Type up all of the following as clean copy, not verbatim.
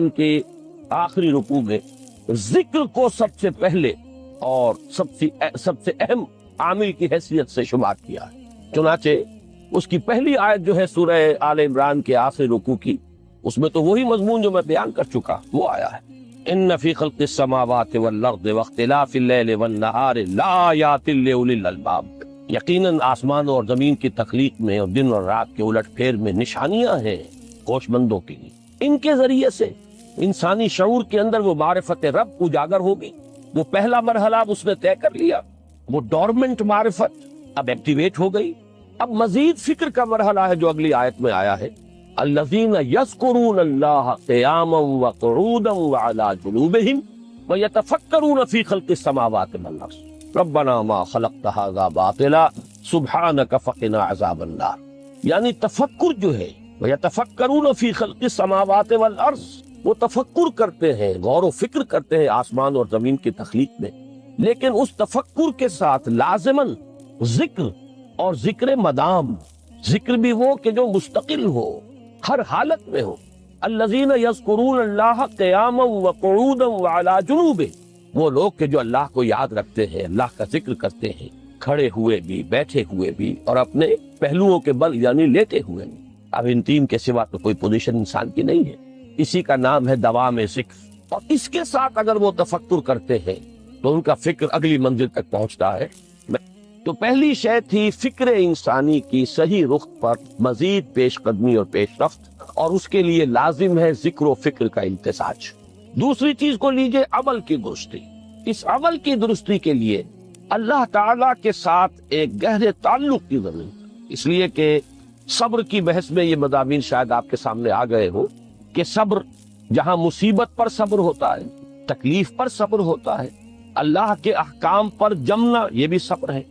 کے آخری رکوع میں ذکر کو سب سے پہلے اور سب سے اہم عامل کی حیثیت سے شمار کیا ہے۔ چنانچہ اس کی پہلی آیت جو ہے سورہ آل عمران کے آخری رکوع کی، اس میں تو وہی مضمون جو میں بیان کر چکا وہ آیا ہے، ان فی خلق السماوات والارض واختلاف اللیل والنہار لآیات لأولی الالباب، یقیناً آسمانوں اور زمین کی تخلیق میں اور دن اور رات کے الٹ پھیر میں نشانیاں ہیں ہوش مندوں کے لیے۔ ان کے ذریعے سے انسانی شعور کے اندر وہ معرفت رب اجاگر ہوگی۔ وہ پہلا مرحلہ اب اس نے طے کر لیا، وہ ڈورمنٹ معرفت اب ایکٹیویٹ ہو گئی۔ اب مزید فکر کا مرحلہ ہے جو اگلی آیت میں آیا ہے، الذین یذکرون اللہ قیاما وقعودا وعلی جنوبہم ویتفکرون فی خلق السماوات والارض ربنا ما خلقت ھذا باطلا سبحانک فقنا عذاب النار۔ یعنی تفکر جو ہے، ویتفکرون فی خلق السماوات والارض، وہ تفکر کرتے ہیں، غور و فکر کرتے ہیں آسمان اور زمین کی تخلیق میں، لیکن اس تفکر کے ساتھ لازماً ذکر اور ذکر مدام، ذکر بھی وہ کہ جو مستقل ہو، ہر حالت میں ہو۔ الذین یذکرون اللہ قیاما وقعودا وعلی جنوبہم، وہ لوگ کہ جو اللہ کو یاد رکھتے ہیں، اللہ کا ذکر کرتے ہیں، کھڑے ہوئے بھی، بیٹھے ہوئے بھی، اور اپنے پہلوؤں کے بل یعنی لیٹے ہوئے بھی۔ اب ان تین کے سوا تو کوئی پوزیشن انسان کی نہیں ہے، اسی کا نام ہے دوام ذکر۔ اور اس کے ساتھ اگر وہ تفکر کرتے ہیں تو ان کا فکر اگلی منزل تک پہنچتا ہے۔ تو پہلی شے تھی فکر انسانی کی صحیح رخ پر مزید پیش قدمی اور پیش رفت، اور اس کے لیے لازم ہے ذکر و فکر کا امتزاج۔ دوسری چیز کو لیجئے عمل کی درستی۔ اس عمل کی درستی کے لیے اللہ تعالیٰ کے ساتھ ایک گہرے تعلق کی ضرورت، اس لیے کہ صبر کی بحث میں یہ مضامین شاید آپ کے سامنے آ گئے ہو کہ صبر جہاں مصیبت پر صبر ہوتا ہے، تکلیف پر صبر ہوتا ہے، اللہ کے احکام پر جمنا یہ بھی صبر ہے،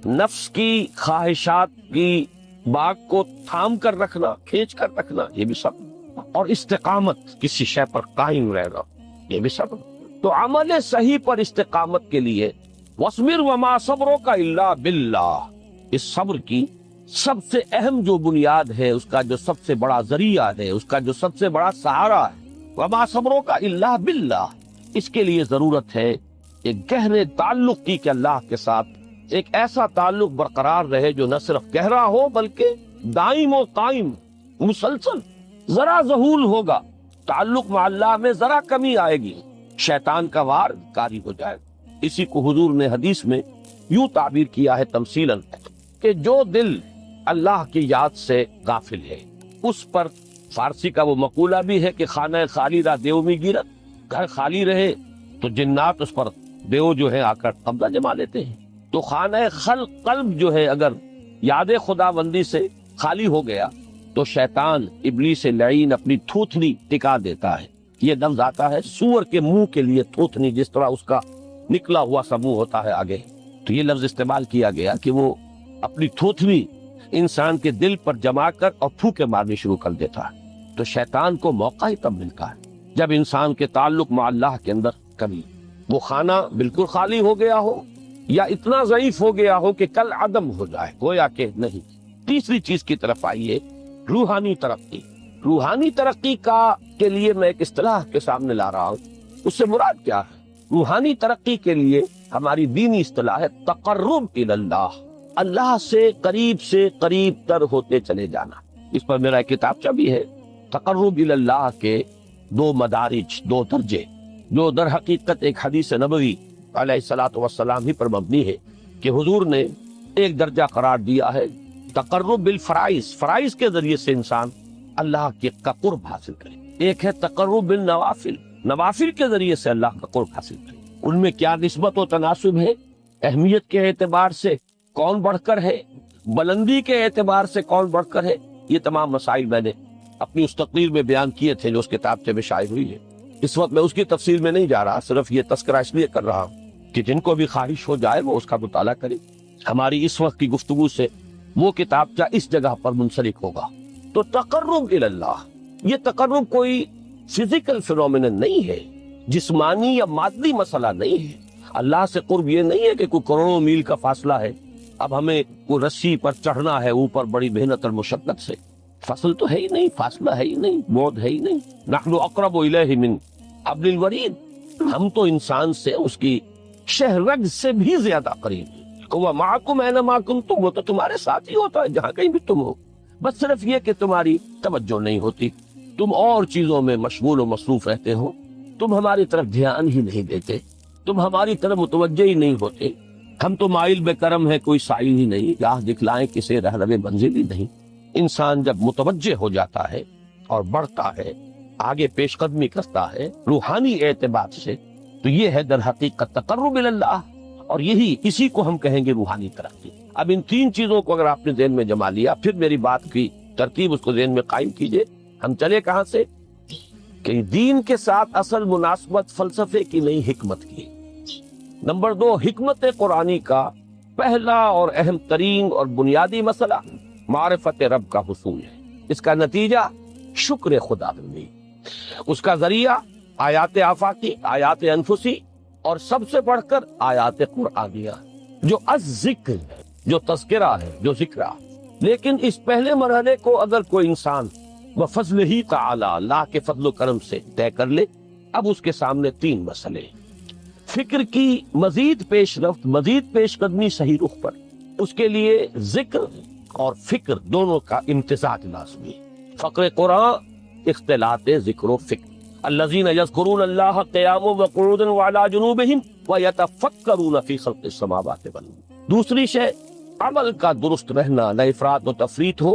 نفس کی خواہشات کی باغ کو تھام کر رکھنا، کھینچ کر رکھنا یہ بھی صبر، اور استقامت کسی شے پر قائم رہنا یہ بھی صبر۔ تو عمل صحیح پر استقامت کے لیے وَاصْبِرْ وَمَا صَبْرُكَ إِلَّا بِاللَّهِ، اس صبر کی سب سے اہم جو بنیاد ہے، اس کا جو سب سے بڑا ذریعہ ہے، اس کا جو سب سے بڑا سہارا ہے، وَمَا صَبْرُكَ إِلَّا بِاللَّهِ، اس کے لیے ضرورت ہے ایک گہرے تعلق کی کہ اللہ کے ساتھ ایک ایسا تعلق برقرار رہے جو نہ صرف گہرا ہو بلکہ دائم و قائم، مسلسل۔ ذرا ذہول ہوگا تعلق مع اللہ میں، ذرا کمی آئے گی، شیطان کا وار کاری ہو جائے گا۔ اسی کو حضور نے حدیث میں یوں تعبیر کیا ہے تمثیلاً کہ جو دل اللہ کی یاد سے غافل ہے اس پر، فارسی کا وہ مقولہ بھی ہے کہ خانہ خالی را دیو میں گیرت، گھر خالی رہے تو جنات اس پر دیو جو ہے آ کر قبضہ جما لیتے ہیں۔ تو خانہ قلب جو ہے اگر یاد خدا بندی سے خالی ہو گیا تو شیطان ابلیس لعین اپنی تھوتنی ٹکا دیتا ہے۔ یہ لفظ آتا ہے سور کے منہ کے لیے تھوتنی، جس طرح اس کا نکلا ہوا سا منہ ہوتا ہے آگے، تو یہ لفظ استعمال کیا گیا کہ وہ اپنی تھوتنی انسان کے دل پر جما کر اور پھوکے مارنی شروع کر دیتا ہے۔ تو شیطان کو موقع ہی تب ملتا ہے جب انسان کے تعلق مع اللہ کے اندر کمی، وہ خانہ بالکل خالی ہو گیا ہو یا اتنا ضعیف ہو گیا ہو کہ کل عدم ہو جائے، گویا کہ نہیں۔ تیسری چیز کی طرف آئیے، روحانی ترقی۔ روحانی ترقی کے لیے میں ایک اصطلاح کے سامنے لا رہا ہوں، اس سے مراد کیا ہے؟ روحانی ترقی کے لیے ہماری دینی اصطلاح ہے تقرب الی اللہ، اللہ سے قریب تر ہوتے چلے جانا۔ اس پر میرا ایک کتابچہ بھی ہے، تقرب الی اللہ کے دو مدارج، دو درجے، جو در حقیقت ایک حدیث نبوی علیہ الصلوۃ والسلام ہی پر مبنی ہے کہ حضور نے ایک درجہ قرار دیا ہے تقرب بالفرائض، فرائض کے ذریعے سے انسان اللہ کے قرب حاصل کرے۔ ایک ہے تقرب بالنوافل، نوافل کے ذریعے سے اللہ کا قرب حاصل کرے۔ ان میں کیا نسبت و تناسب ہے، اہمیت کے اعتبار سے کون بڑھ کر ہے، بلندی کے اعتبار سے کون بڑھ کر ہے، یہ تمام مسائل میں نے اپنی اس تقریر میں بیان کیے تھے جو اس کتابچے میں شائع ہوئی ہے۔ اس وقت میں اس کی تفصیل میں نہیں جا رہا، صرف یہ تذکرہ اس لیے کر رہا ہوں کہ جن کو بھی خواہش ہو جائے وہ اس کا مطالعہ کرے۔ ہماری اس وقت کی گفتگو سے وہ کتابچہ اس جگہ پر منسلک ہوگا۔ تو تقرب الی اللہ، یہ تقرب کوئی فزیکل فینومینن نہیں ہے، جسمانی یا مادی مسئلہ نہیں ہے۔ اللہ سے قرب یہ نہیں ہے کہ کوئی کروڑوں میل کا فاصلہ ہے، اب ہمیں کوئی رسی پر چڑھنا ہے اوپر بڑی محنت اور مشقت سے۔ فصل تو ہے ہی نہیں، فاصلہ ہے ہی نہیں، بعد ہے ہی نہیں. نحن اقرب الیہ من حبل الورید، ہم تو انسان سے اس کی شہرگ سے بھی زیادہ قریب ہیں. وہ معکم اینما کنتم، وہ تو تمہارے ساتھ ہی ہوتا ہے جہاں کہیں بھی تم ہو، بس صرف یہ کہ تمہاری توجہ نہیں ہوتی، تم اور چیزوں میں مشغول و مصروف رہتے ہو، تم ہماری طرف دھیان ہی نہیں دیتے، تم ہماری طرف متوجہ ہی نہیں ہوتے. ہم تو مائل بے کرم ہے، کوئی سائل ہی نہیں، راہ دکھلائیں کسے رہنم منزل ہی نہیں. انسان جب متوجہ ہو جاتا ہے اور بڑھتا ہے، آگے پیش قدمی کرتا ہے روحانی اعتبار سے، تو یہ ہے در حقیقت تقرب اللہ، اور اسی کو ہم کہیں گے روحانی ترقی. اب ان تین چیزوں کو اگر آپ نے ذہن میں جما لیا، پھر میری بات کی ترتیب اس کو ذہن میں قائم کیجئے. ہم چلے کہاں سے؟ کہ دین کے ساتھ اصل مناسبت فلسفے کی نہیں، حکمت کی. نمبر 2، حکمت قرآنی کا پہلا اور اہم ترین اور بنیادی مسئلہ معرفت رب کا حصول ہے. اس کا نتیجہ شکر خدا بندی، اس کا ذریعہ آیات آفاقی، آیات انفسی، اور سب سے بڑھ کر آیات قرآنیہ جو الذکر ہے، جو تذکرہ ہے، جو ذکر ہے. لیکن اس پہلے مرحلے کو اگر کوئی انسان بفضل ہی تعالی، اللہ کے فضل و کرم سے طے کر لے، اب اس کے سامنے تین مسئلے: فکر کی مزید پیش رفت، مزید پیش قدمی صحیح رخ پر، اس کے لیے ذکر اور فکر دونوں کا امتزاج لازمی. فقر قرآن اختلاط ذکر و فکر. الذین یذکرون اللہ قیاما وقعودا وعلی جنوبہم ویتفکرون فی خلق السماوات والارض. دوسری شے عمل کا درست رہنا، نہ افراط و تفریط ہو،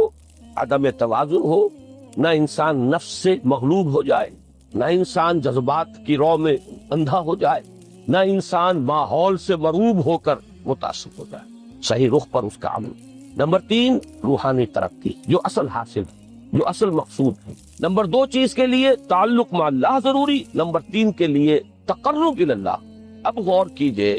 عدم توازن ہو، نہ انسان نفس سے مغلوب ہو جائے، نہ انسان جذبات کی رو میں اندھا ہو جائے، نہ انسان ماحول سے مروب ہو کر متاثر ہو جائے. صحیح رخ پر اس کا عمل. نمبر 3، روحانی ترقی، جو اصل حاصل ہے، جو اصل مقصود ہے. نمبر 2 چیز کے لیے تعلق مع اللہ ضروری، نمبر 3 کے لیے تقرب اللہ. اب غور کیجئے،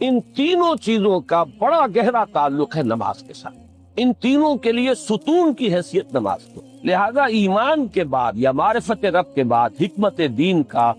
ان تینوں چیزوں کا بڑا گہرا تعلق ہے نماز کے ساتھ. ان تینوں کے لیے ستون کی حیثیت نماز کو. لہذا ایمان کے بعد یا معرفت رب کے بعد حکمت دین کا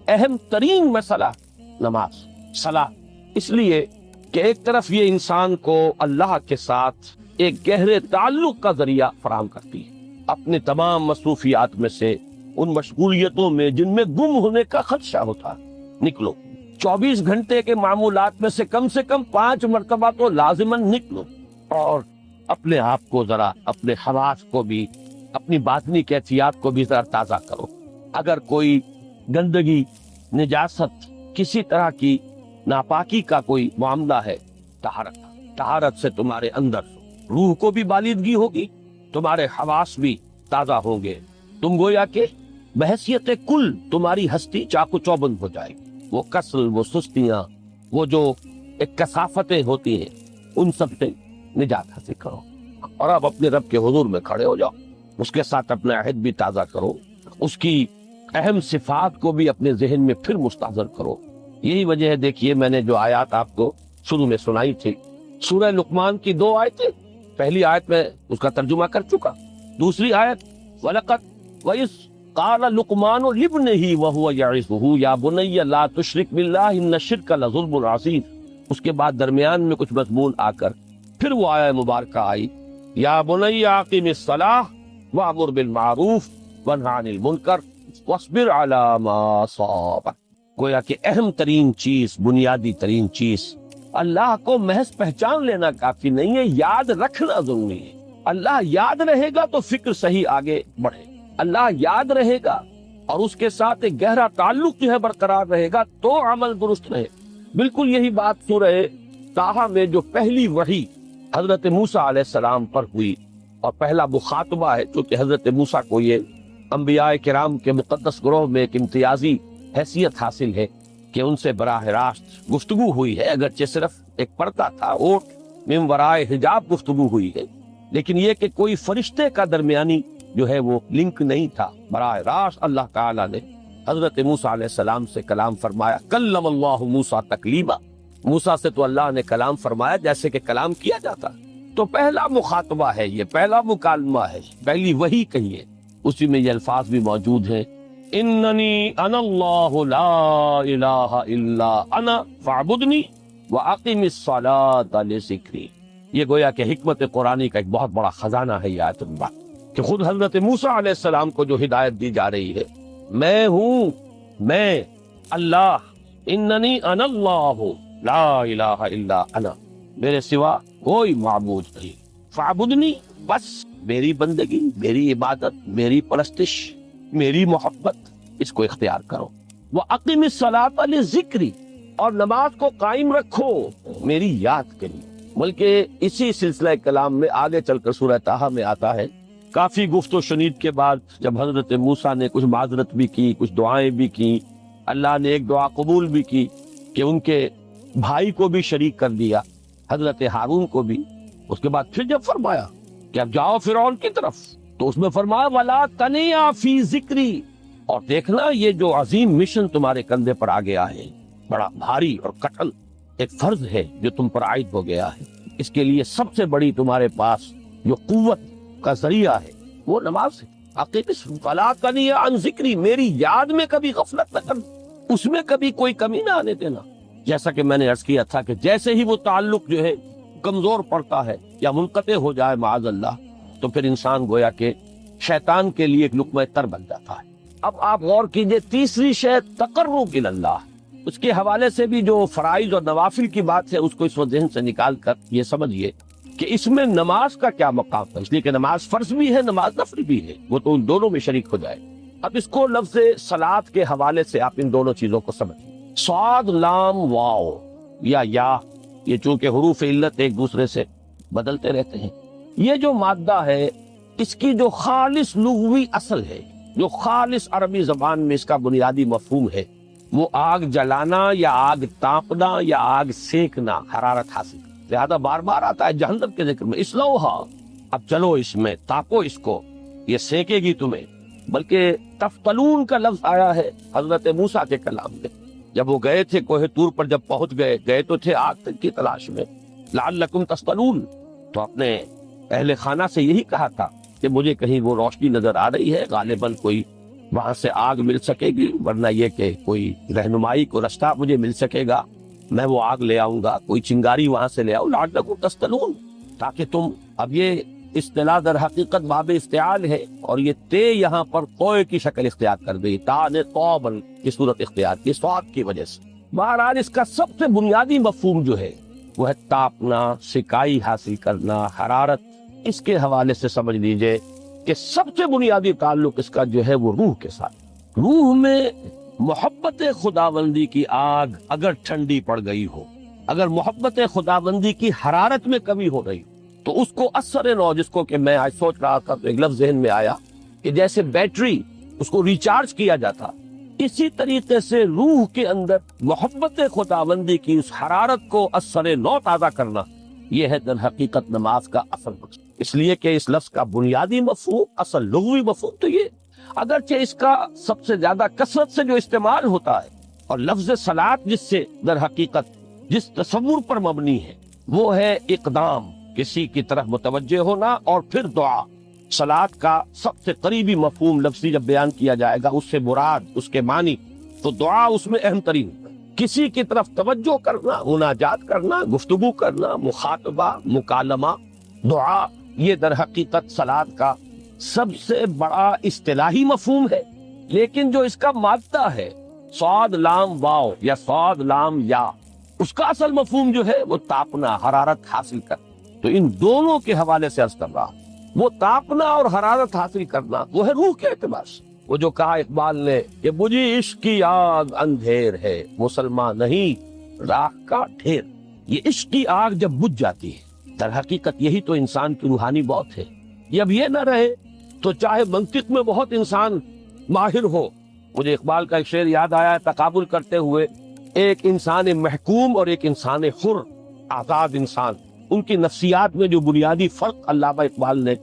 اہم ترین مسئلہ نماز، صلاۃ. اس لیے کہ ایک طرف یہ انسان کو اللہ کے ساتھ ایک گہرے تعلق کا ذریعہ فراہم کرتی ہے. اپنے تمام مصروفیات میں سے، ان مشغولیتوں میں جن میں گم ہونے کا خدشہ ہوتا، نکلو. 24 گھنٹے کے معمولات میں سے کم 5 مرتبہ تو لازماً نکلو، اور اپنے آپ کو ذرا، اپنے حواس کو بھی، اپنی باطنی کیفیات کو بھی ذرا تازہ کرو. اگر کوئی گندگی، نجاست، کسی طرح کی ناپاکی کا کوئی معاملہ ہے، طہارت سے تمہارے اندر روح کو بھی بالیدگی ہوگی، تمہارے حواس بھی تازہ ہوں گے. تم گویا کہ بحیثیت کل تمہاری ہستی چاقو چوبند ہو جائے گی. وہ کسل، وہ سستیاں، وہ جو ایک کثافتیں ہوتی ہیں، ان سب سے نجات حاصل کرو، اور اب اپنے رب کے حضور میں کھڑے ہو جاؤ. اس کے ساتھ اپنا عہد بھی تازہ کرو، اس کی اہم صفات کو بھی اپنے ذہن میں پھر مستحضر کرو. یہی وجہ ہے، دیکھیے میں نے جو آیات آپ کو شروع میں سنائی تھی، سورہ لقمان کی 2 آیتیں. پہلی آیت میں اس کا ترجمہ کر چکا. دوسری آیت وَلَقَدْ وَإِذْ قَالَ لُقْمَانُ لِابْنِهِ وَهُوَ يَعِظُهُ يَا بُنَيَّ لَا تُشْرِكْ بِاللَّهِ إِنَّ الشِّرْكَ لَظُلْمٌ عَظِيمٌ. اس کے بعد درمیان میں کچھ مضمون آ کر پھر وہ آیہ مبارکہ آئی، یا بنی اقم الصلاۃ وأمر بالمعروف وانہ عن المنکر واصبر علی ما أصابک. گویا کہ اہم ترین چیز، بنیادی ترین چیز، اللہ کو محض پہچان لینا کافی نہیں ہے، یاد رکھنا ضروری ہے. اللہ یاد رہے گا تو فکر صحیح آگے بڑھے. اللہ یاد رہے گا اور اس کے ساتھ ایک گہرا تعلق جو ہے برقرار رہے گا تو عمل درست رہے. بالکل یہی بات سورہ طٰہٰ میں جو پہلی وحی حضرت موسیٰ علیہ السلام پر ہوئی، اور پہلا مخاطبہ ہے، چونکہ حضرت موسیٰ کو یہ انبیاء کرام کے مقدس گروہ میں ایک امتیازی حیثیت حاصل ہے کہ ان سے براہ راست گفتگو ہوئی ہے، اگرچہ صرف ایک پردہ تھا، اوٹ من ورائے حجاب گفتگو ہوئی ہے، لیکن یہ کہ کوئی فرشتے کا درمیانی جو ہے وہ لنک نہیں تھا. براہ راست اللہ تعالیٰ نے حضرت موسیٰ علیہ السلام سے کلام فرمایا. کلم اللہ موسیٰ تکلیما، موسیٰ سے تو اللہ نے کلام فرمایا جیسے کہ کلام کیا جاتا. تو پہلا مخاطبہ ہے، یہ پہلا مکالمہ ہے، پہلی وحی کہیے. اسی میں یہ الفاظ بھی موجود ہیں، اننی انا اللہ لا الہ الا انا فاعبدنی واقم الصلاۃ لذکری. یہ گویا کہ حکمت قرآنی کا ایک بہت بڑا خزانہ ہے یہ آیت مبارکہ، کہ خود حضرت موسیٰ علیہ السلام کو جو ہدایت دی جا رہی ہے، میں ہوں، میں اللہ، اننی انا اللہ لا الہ الا انا، میرے سوا کوئی معبود نہیں، فاعبدنی، بس میری بندگی، میری عبادت، میری پرستش، میری محبت، اس کو اختیار کرو۔ وَأَقِمِ الصَّلَاةَ لِذِكْرِي، اور نماز کو قائم رکھو میری یاد کے لیے۔ بلکہ اسی سلسلہ کلام میں آگے چل کر سورہ طٰہٰ میں آتا ہے، کافی گفت و شنید کے بعد جب حضرت موسیٰ نے کچھ معذرت بھی کی، کچھ دعائیں بھی کی، اللہ نے ایک دعا قبول بھی کی کہ ان کے بھائی کو بھی شریک کر دیا، حضرت ہارون کو بھی۔ اس کے بعد پھر جب فرمایا کہ اب جاؤ فرعون کی طرف، تو اس میں فرمایا وَلَا تَنِيَا فِي ذِكْرِي، اور دیکھنا یہ جو عظیم مشن تمہارے کندھے پر آ گیا ہے، بڑا بھاری اور کٹھن ایک فرض ہے جو تم پر عائد ہو گیا ہے، اس کے لیے سب سے بڑی تمہارے پاس جو قوت کا ذریعہ ہے وہ نماز ہے۔ فَلَا تَنِيَا عَنْ ذِكْرِي، میری یاد میں کبھی غفلت نہ کرنا، اس میں کبھی کوئی کمی نہ آنے دینا۔ جیسا کہ میں نے عرض کیا تھا کہ جیسے ہی وہ تعلق جو ہے کمزور پڑتا ہے یا منقطع ہو جائے معاذ اللہ، تو پھر انسان گویا کہ شیطان کے لیے ایک لقمہ تر بن جاتا ہے۔ اب آپ غور کیجئے، تیسری شے تقرب الی اللہ، اس کے حوالے سے بھی جو فرائض اور نوافل کی بات ہے اس کو اس وقت ذہن سے نکال کر یہ سمجھیے کہ اس میں نماز کا کیا مقام ہے، اس لیے کہ نماز فرض بھی ہے، نماز نفل بھی ہے، وہ تو ان دونوں میں شریک ہو جائے۔ اب اس کو لفظ صلاۃ کے حوالے سے آپ ان دونوں چیزوں کو سمجھیں۔ صاد لام واو یا یہ چونکہ حروف علت ایک دوسرے سے بدلتے رہتے ہیں، یہ جو مادہ ہے اس کی جو خالص لغوی اصل ہے، جو خالص عربی زبان میں اس کا بنیادی مفہوم ہے، وہ آگ جلانا یا آگ تاپنا یا آگ سینکنا، حرارت حاصل کرنا۔ لہذا بار بار آتا ہے جہنم کے ذکر میں اسلوہا، اب چلو اس میں تاپو اس کو، یہ سینکے گی تمہیں۔ بلکہ تفتلون کا لفظ آیا ہے حضرت موسیٰ کے کلام میں، جب وہ گئے تھے کوہ طور پر، جب پہنچ گئے تو تھے آگ کی تلاش میں، لعلکم تفتلون، تو اپنے اہل خانہ سے یہی کہا تھا کہ مجھے کہیں وہ روشنی نظر آ رہی ہے، غالباً کوئی وہاں سے آگ مل سکے گی، ورنہ یہ کہ کوئی رہنمائی کو رستہ مجھے مل سکے گا، میں وہ آگ لے آؤں گا، کوئی چنگاری وہاں سے لے آؤں، لعلکم تفتلون، تاکہ تم، اب یہ اصطلاح در حقیقت باب افتعال ہے، اور یہ تے یہاں پر کوئے کی شکل اختیار کر گئی، تا نے توبن کی صورت اختیار کی سواد کی وجہ سے۔ بہرحال اس کا سب سے بنیادی مفہوم جو ہے وہ ہے تاپنا، سکائی حاصل کرنا، حرارت۔ اس کے حوالے سے سمجھ لیجئے کہ سب سے بنیادی تعلق اس کا جو ہے وہ روح کے ساتھ۔ روح میں محبت خداوندی کی آگ اگر ٹھنڈی پڑ گئی ہو، اگر محبت خداوندی کی حرارت میں کمی ہو رہی ہو، تو اس کو اثر نو، جس کو کہ میں آج سوچ رہا تھا تو ایک لفظ ذہن میں آیا کہ جیسے بیٹری اس کو ریچارج کیا جاتا، اسی طریقے سے روح کے اندر محبت خداوندی کی اس حرارت کو اثر نو تازہ کرنا، یہ ہے در حقیقت نماز کا اصل مقصد۔ اس لیے کہ اس لفظ کا بنیادی مفہوم، اصل لغوی مفہوم تو یہ، اگرچہ اس کا سب سے زیادہ کثرت سے جو استعمال ہوتا ہے، اور لفظ صلاۃ جس سے در حقیقت جس تصور پر مبنی ہے وہ ہے اقدام، کسی کی طرف متوجہ ہونا اور پھر دعا۔ صلاۃ کا سب سے قریبی مفہوم لفظی جب بیان کیا جائے گا، اس سے مراد، اس کے معنی، تو دعا اس میں اہم ترین، کسی کی طرف توجہ کرنا، مناجات کرنا، گفتگو کرنا، مخاطبہ، مکالمہ، دعا، یہ در حقیقت صلاۃ کا سب سے بڑا اصطلاحی مفہوم ہے۔ لیکن جو اس کا مادہ ہے صاد لام واو یا صاد لام یا، اس کا اصل مفہوم جو ہے وہ تاپنا، حرارت حاصل کرنا۔ تو ان دونوں کے حوالے سے عرض کر رہا، وہ تاپنا اور حرارت حاصل کرنا وہ ہے روح کے اعتبار سے۔ وہ جو کہا اقبال نے کہ بجھی عشق کی آگ اندھیر ہے، مسلمان نہیں راہ کا ڈھیر۔ یہ عشق کی آگ جب بجھ جاتی ہے، در حقیقت یہی تو انسان کی روحانی موت ہے۔ یہ اب یہ نہ رہے تو چاہے منطق میں بہت انسان ماہر ہو، مجھے اقبال کا ایک شعر یاد آیا ہے تقابل کرتے ہوئے، ایک انسان محکوم اور ایک انسان حر، آزاد انسان، ان کی نفسیات میں جو بنیادی فرق علامہ اقبال نے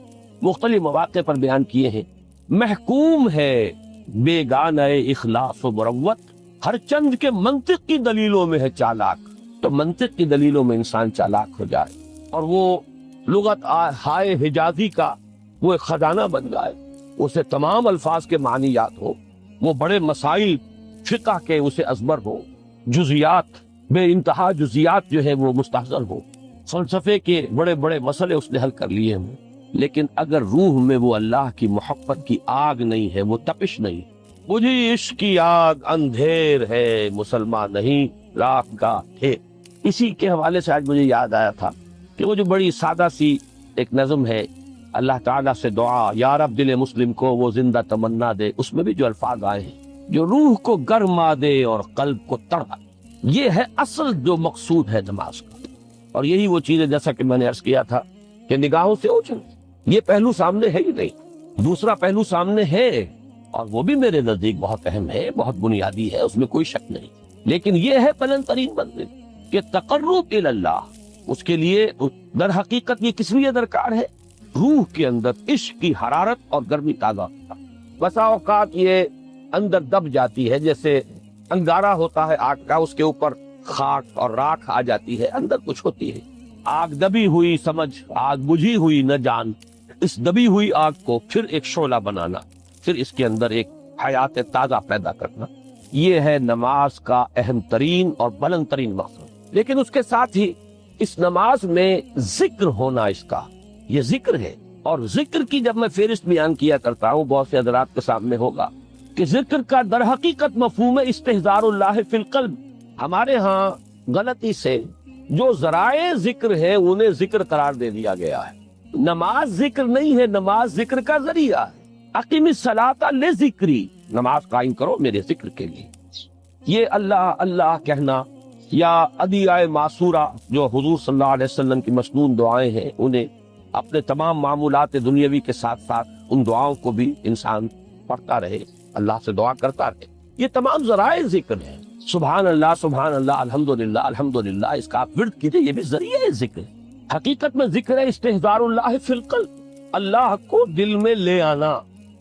مختلف مواقع پر بیان کیے ہیں۔ محکوم ہے بیگانہ اخلاص و مروت، ہر چند کے منطق کی دلیلوں میں ہے چالاک، تو منطق کی دلیلوں میں انسان چالاک ہو جائے اور وہ لغت ہائے حجازی کا وہ ایک خزانہ بن جائے، اسے تمام الفاظ کے معنی یاد ہو، وہ بڑے مسائل فقہ کے اسے ازبر ہو، جزیات، بے انتہا جزیات جو ہے وہ مستحضر ہو، فلسفے کے بڑے بڑے مسئلے اس نے حل کر لیے ہوں، لیکن اگر روح میں وہ اللہ کی محبت کی آگ نہیں ہے، وہ تپش نہیں، مجھے عشق کی آگ اندھیر ہے مسلمان نہیں راکھ گاہ ہے۔ اسی کے حوالے سے آج مجھے یاد آیا تھا کہ وہ جو بڑی سادہ سی ایک نظم ہے، اللہ تعالیٰ سے دعا یا رب دل مسلم کو وہ زندہ تمنا دے، اس میں بھی جو الفاظ آئے ہیں، جو روح کو گرما دے اور قلب کو تڑپا، یہ ہے اصل جو مقصود ہے نماز کا۔ اور یہی وہ چیز ہے جیسا کہ میں نے عرض کیا تھا کہ نگاہوں سے اوجھل، یہ پہلو سامنے ہے ہی نہیں، دوسرا پہلو سامنے ہے اور وہ بھی میرے نزدیک بہت اہم ہے، بہت بنیادی ہے، اس میں کوئی شک نہیں، لیکن یہ ہے بلند ترین منزل کہ تقرب الی اللہ۔ اس کے لیے در حقیقت یہ کس لیے درکار ہے؟ روح کے اندر عشق کی حرارت اور گرمی تازہ ہوتا۔ بسا اوقات یہ اندر دب جاتی ہے، جیسے انگارہ ہوتا ہے آگ کا، اس کے اوپر خاک اور راکھ آ جاتی ہے، اندر کچھ ہوتی ہے، آگ دبی ہوئی سمجھ، آگ بجھی ہوئی نہ جان، اس دبی ہوئی آگ کو پھر ایک شعلہ بنانا، پھر اس کے اندر ایک حیات تازہ پیدا کرنا، یہ ہے نماز کا اہم ترین اور بلند ترین مقصد۔ لیکن اس کے ساتھ ہی اس نماز میں ذکر ہونا، اس کا یہ ذکر ہے، اور ذکر کی جب میں فہرست بیان کیا کرتا ہوں بہت سے حضرات کے سامنے ہوگا کہ ذکر کا در حقیقت مفہوم ہے استحضار اللہ فی القلب۔ ہمارے ہاں غلطی سے جو ذرائع ذکر ہے انہیں ذکر قرار دے دیا گیا ہے۔ نماز ذکر نہیں ہے، نماز ذکر کا ذریعہ ہے۔ اقیم الصلاۃ لذکری، نماز قائم کرو میرے ذکر کے لیے۔ یہ اللہ اللہ کہنا یا ادعیائے معصورہ جو حضور صلی اللہ علیہ وسلم کی مسنون دعائیں ہیں، انہیں اپنے تمام معمولات دنیاوی کے ساتھ ساتھ ان دعاؤں کو بھی انسان پڑھتا رہے، اللہ سے دعا کرتا رہے، یہ تمام ذرائع ذکر ہیں۔ سبحان اللہ الحمدللہ الحمدللہ، اس کا آپ ورد کیجئے، یہ بھی ذریعہ ذکر ہے۔ حقیقت میں ذکر ہے استحضار اللہ فی القلب، اللہ کو دل میں لے آنا،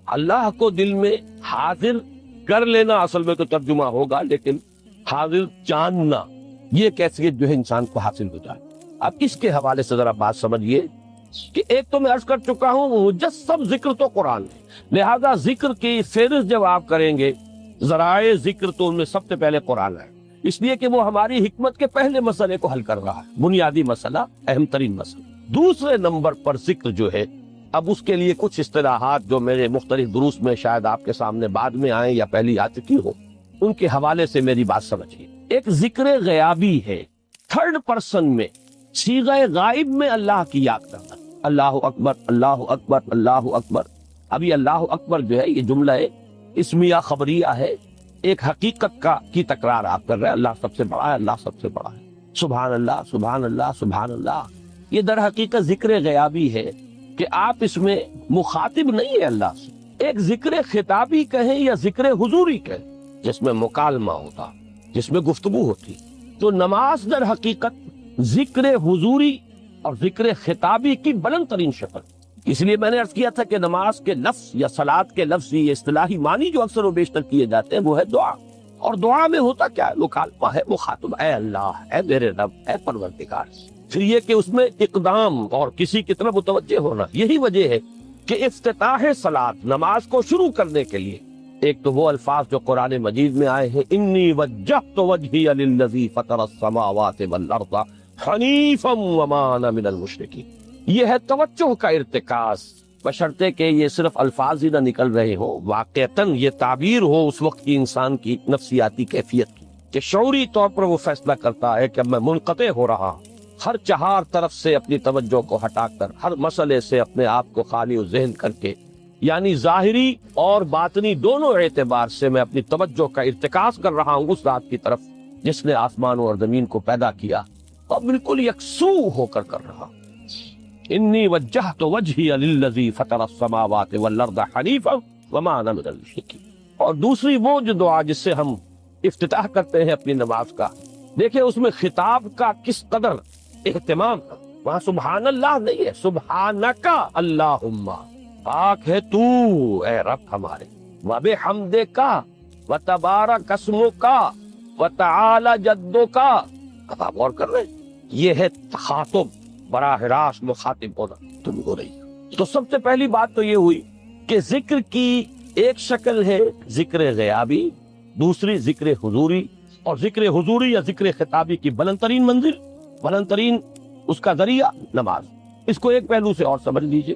اللہ کو دل میں حاضر کر لینا، اصل میں تو ترجمہ ہوگا، لیکن حاضر جاننا، یہ کیفیت جو ہے انسان کو حاصل ہو جائے۔ اب اس کے حوالے سے ذرا بات سمجھیے کہ ایک تو میں عرض کر چکا ہوں مجسم ذکر تو قرآن ہے، لہذا ذکر کی فہرست جب آپ کریں گے ذرائع ذکر تو ان میں سب سے پہلے قرآن ہے، اس لیے کہ وہ ہماری حکمت کے پہلے مسئلے کو حل کر رہا ہے، بنیادی مسئلہ، اہم ترین مسئلہ۔ دوسرے نمبر پر ذکر جو ہے، اب اس کے لیے کچھ اصطلاحات جو میرے مختلف دروس میں شاید آپ کے سامنے بعد میں آئیں یا پہلی آ چکی ہو، ان کے حوالے سے میری بات سمجھیے۔ ایک ذکر غیابی ہے، تھرڈ پرسن میں، صیغہ غائب میں اللہ کی یاد کرنا، اللہ اکبر اللہ اکبر اللہ اکبر۔ ابھی اللہ اکبر جو ہے یہ جملہ ہے اسمیہ خبریہ ہے، ایک حقیقت کی تکرار آپ کر رہے ہیں، اللہ سب سے بڑا ہے، اللہ سب سے بڑا ہے، سبحان اللہ سبحان اللہ سبحان اللہ۔ یہ در حقیقت ذکر غیابی ہے کہ آپ اس میں مخاطب نہیں ہے اللہ سے، ایک ذکر خطابی کہیں یا ذکر حضوری کہیں، جس میں مکالمہ ہوتا، جس میں گفتگو ہوتی۔ تو نماز در حقیقت ذکر حضوری اور ذکر خطابی کی بلند ترین شکل۔ اس لیے میں نے عرض کیا تھا کہ نماز کے لفظ یا صلاۃ کے لفظ، یہ اصطلاحی معنی جو اکثر و بیشتر کیے جاتے ہیں وہ ہے دعا، اور دعا میں ہوتا کیا ہے؟ مکالمہ ہے، مخاطب، اے اللہ، اے میرے رب، اے پروردگار۔ پھر یہ کہ اس میں اقدام اور کسی کی طرف متوجہ ہونا، یہی وجہ ہے کہ افتتاح صلاۃ، نماز کو شروع کرنے کے لیے ایک تو وہ الفاظ جو قرآن مجید میں آئے ہیں، انی وجہت وجہی للذی فطر السماوات والارض حنیفا وما انا من المشرکین، یہ ہے توجہ کا ارتکاز، بشرطے کہ یہ صرف الفاظ ہی نہ نکل رہے ہو، واقعتاً یہ تعبیر ہو اس وقت کی انسان کی نفسیاتی کیفیت کی، کہ شعوری طور پر وہ فیصلہ کرتا ہے کہ اب میں منقطع ہو رہا ہوں، ہر چہار طرف سے اپنی توجہ کو ہٹا کر، ہر مسئلے سے اپنے آپ کو خالی و ذہن کر کے، یعنی ظاہری اور باطنی دونوں اعتبار سے میں اپنی توجہ کا ارتکاز کر رہا ہوں اس ذات کی طرف جس نے آسمانوں اور زمین کو پیدا کیا، اور بالکل یکسو ہو کر رہا۔ انی وجہت وجہی للذی فطر السماوات والارض حنیفا وما انا من المشرکین۔ اور دوسری وہ جو دعا جس سے ہم افتتاح کرتے ہیں اپنی نماز کا، دیکھیں اس میں خطاب کا کس قدر اہتمام، وہاں سبحان اللہ نہیں ہے، سبحانک اللہم، پاک ہے تو اے رب ہمارے، وبحمدک وتبارک اسمک وتعالی جدک۔ اب آپ غور کر رہے ہیں، یہ ہے تخاطب، براہ راست مخاطب ہونا تم ہو رہی ہے۔ تو سب سے پہلی بات تو یہ ہوئی کہ ذکر کی ایک شکل ہے ذکر غیابی، دوسری ذکر حضوری، اور ذکر حضوری یا ذکر خطابی کی بلند ترین منزل، بلند ترین اس کا ذریعہ نماز۔ اس کو ایک پہلو سے اور سمجھ لیجئے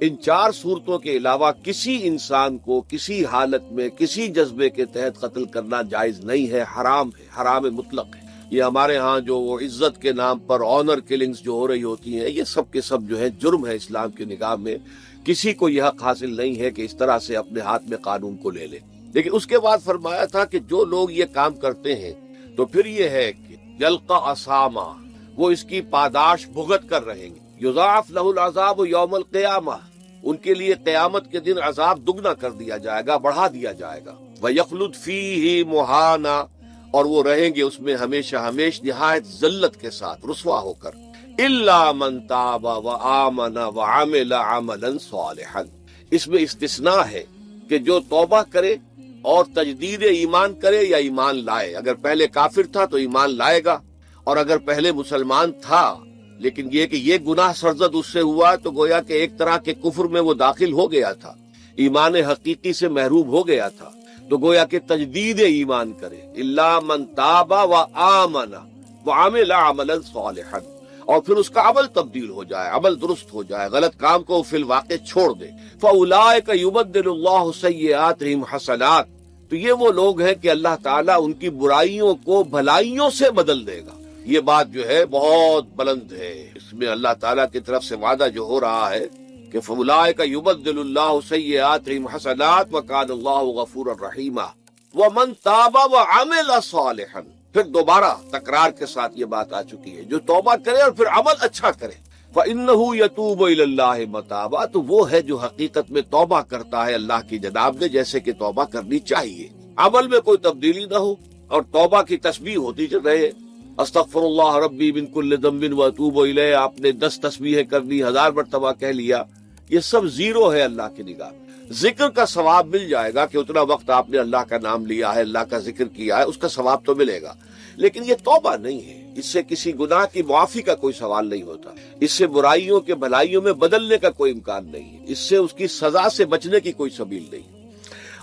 ان 4 صورتوں کے علاوہ کسی انسان کو کسی حالت میں کسی جذبے کے تحت قتل کرنا جائز نہیں ہے، حرام ہے، حرام مطلق ہے۔ یہ ہمارے ہاں جو وہ عزت کے نام پر آنر کلنگز جو ہو رہی ہوتی ہیں، یہ سب کے سب جو ہے جرم ہے اسلام کی نگاہ میں۔ کسی کو یہ حق حاصل نہیں ہے کہ اس طرح سے اپنے ہاتھ میں قانون کو لے لے۔ لیکن اس کے بعد فرمایا تھا کہ جو لوگ یہ کام کرتے ہیں تو پھر یہ ہے کہ یلقا اسامہ، وہ اس کی پاداش بھگت کر رہیں گے۔ یضاعف لہ العذاب یوم القیامہ، ان کے لیے قیامت کے دن عذاب دگنا کر دیا جائے گا، بڑھا دیا جائے گا۔ وَيَخْلُدْ فِيهِ مُهَانًا، اور وہ رہیں گے اس میں ہمیشہ ہمیش نہایت ذلت کے ساتھ، رسوا ہو کر۔ إِلَّا مَنْ تَابَ وَآمَنَ وَعَمِلَ عَمَلًا صَالِحًا، اس میں استثناء ہے کہ جو توبہ کرے اور تجدید ایمان کرے یا ایمان لائے۔ اگر پہلے کافر تھا تو ایمان لائے گا، اور اگر پہلے مسلمان تھا لیکن یہ کہ یہ گناہ سرزد اس سے ہوا تو گویا کہ ایک طرح کے کفر میں وہ داخل ہو گیا تھا، ایمان حقیقی سے محروم ہو گیا تھا، تو گویا کہ تجدید ایمان کرے۔ الا من تاب وآمن وعمل عملا صالحا، اور پھر اس کا عمل تبدیل ہو جائے، عمل درست ہو جائے، غلط کام کو فی الواقع چھوڑ دے۔ فاولئک یبدل اللہ سیئاتہم حسنات، تو یہ وہ لوگ ہیں کہ اللہ تعالیٰ ان کی برائیوں کو بھلائیوں سے بدل دے گا۔ یہ بات جو ہے بہت بلند ہے، اس میں اللہ تعالیٰ کی طرف سے وعدہ جو ہو رہا ہے کہ فاولئک یبدل اللہ سیئاتہم حسنات وکان اللہ غفورا رحیما ومن تاب وعمل صالحا، پھر دوبارہ تکرار کے ساتھ یہ بات آ چکی ہے، جو توبہ کرے اور پھر عمل اچھا کرے۔ فإنہ یتوب الی اللہ متابا، تو وہ ہے جو حقیقت میں توبہ کرتا ہے اللہ کی جناب میں جیسے کہ توبہ کرنی چاہیے، عمل میں کوئی تبدیلی نہ ہو اور توبہ کی تسبیح ہوتی رہے۔ استغفر اللہ ربی من کل ذنب واتوب الیہ، آپ نے 10 تسبیحیں کر لی، 1000 مرتبہ کہہ لیا، یہ سب زیرو ہے اللہ کی نگاہ میں۔ ذکر کا ثواب مل جائے گا کہ اتنا وقت آپ نے اللہ کا نام لیا ہے، اللہ کا ذکر کیا ہے، اس کا ثواب تو ملے گا، لیکن یہ توبہ نہیں ہے، اس سے کسی گناہ کی معافی کا کوئی سوال نہیں ہوتا، اس سے برائیوں کے بھلائیوں میں بدلنے کا کوئی امکان نہیں ہے، اس سے اس کی سزا سے بچنے کی کوئی سبیل نہیں۔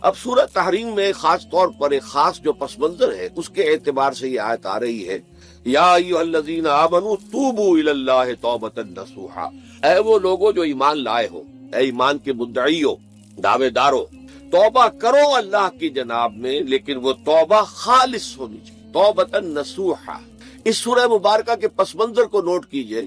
اب سورہ تحریم میں خاص طور پر ایک خاص جو پس منظر ہے اس کے اعتبار سے یہ آیت آ رہی ہے، یا ایھا الذین آمنوا توبوا الی اللہ توبۃ نصوحا، اے وہ لوگوں جو ایمان لائے ہو، اے ایمان کے مدعیوں، دعوے داروں، توبہ کرو اللہ کی جناب میں، لیکن وہ توبہ خالص ہونی چاہیے، توبۃ نصوحا۔ اس سورہ مبارکہ کے پس منظر کو نوٹ کیجئے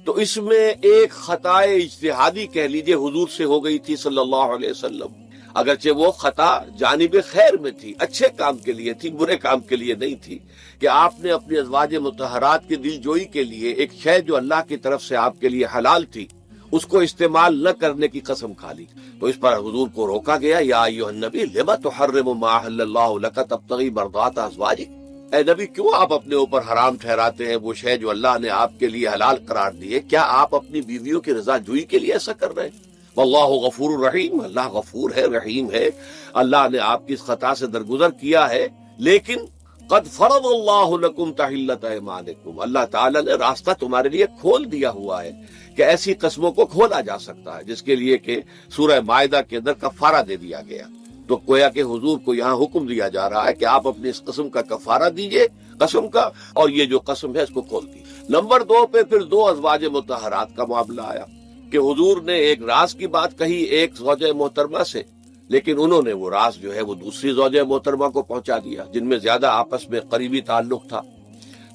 تو اس میں ایک خطائے اجتہادی کہہ لیجئے حضور سے ہو گئی تھی صلی اللہ علیہ وسلم، اگرچہ وہ خطا جانب خیر میں تھی، اچھے کام کے لیے تھی، برے کام کے لیے نہیں تھی، کہ آپ نے اپنی ازواج مطہرات کی دل جوئی کے لیے ایک شے جو اللہ کی طرف سے آپ کے لیے حلال تھی اس کو استعمال نہ کرنے کی قسم کھا لی، تو اس پر حضور کو روکا گیا، یا ایھا النبی لما تحرم ما احل اللہ لک تبتغی مرضات ازواجک، اے نبی کیوں آپ اپنے اوپر حرام ٹھہراتے ہیں وہ شے جو اللہ نے آپ کے لیے حلال قرار دی ہے؟ کیا آپ اپنی بیویوں کی رضا جوئی کے لیے ایسا کر رہے ہیں؟ واللہ غفور الرحیم، اللہ غفور ہے، رحیم ہے، اللہ نے آپ کی اس خطا سے درگزر کیا ہے، لیکن قد فرض اللہ لکم تحلۃ ایمانکم، اللہ تعالیٰ نے راستہ تمہارے لیے کھول دیا ہوا ہے کہ ایسی قسموں کو کھولا جا سکتا ہے جس کے لیے کہ سورہ مائدہ کے اندر کفارہ دے دیا گیا، تو گویا کہ حضور کو یہاں حکم دیا جا رہا ہے کہ آپ اپنی اس قسم کا کفارہ دیجئے، قسم کا، اور یہ جو قسم ہے اس کو کھول دیجئے۔ نمبر 2 پہ پھر 2 ازواج مطہرات کا معاملہ آیا کہ حضور نے ایک راز کی بات کہی ایک زوجہ محترمہ سے، لیکن انہوں نے وہ راز جو ہے وہ دوسری زوجہ محترمہ کو پہنچا دیا جن میں زیادہ آپس میں قریبی تعلق تھا،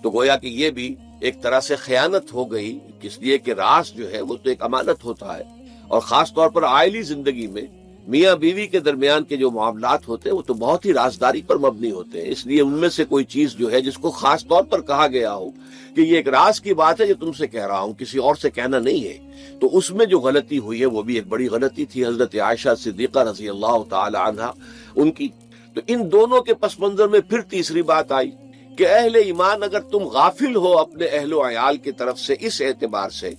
تو گویا کہ یہ بھی ایک طرح سے خیانت ہو گئی، اس لیے کہ راز جو ہے وہ تو ایک امانت ہوتا ہے، اور خاص طور پر عائلی زندگی میں میاں بیوی کے درمیان کے جو معاملات ہوتے ہیں وہ تو بہت ہی رازداری پر مبنی ہوتے ہیں، اس لیے ان میں سے کوئی چیز جو ہے جس کو خاص طور پر کہا گیا ہو کہ یہ ایک راز کی بات ہے جو تم سے کہہ رہا ہوں، کسی اور سے کہنا نہیں ہے، تو اس میں جو غلطی ہوئی ہے وہ بھی ایک بڑی غلطی تھی حضرت عائشہ صدیقہ رضی اللہ تعالی عنہا ان کی۔ تو ان دونوں کے پس منظر میں پھر تیسری بات آئی کہ اہل ایمان اگر تم غافل ہو اپنے اہل و عیال کی طرف سے اس اعتبار سے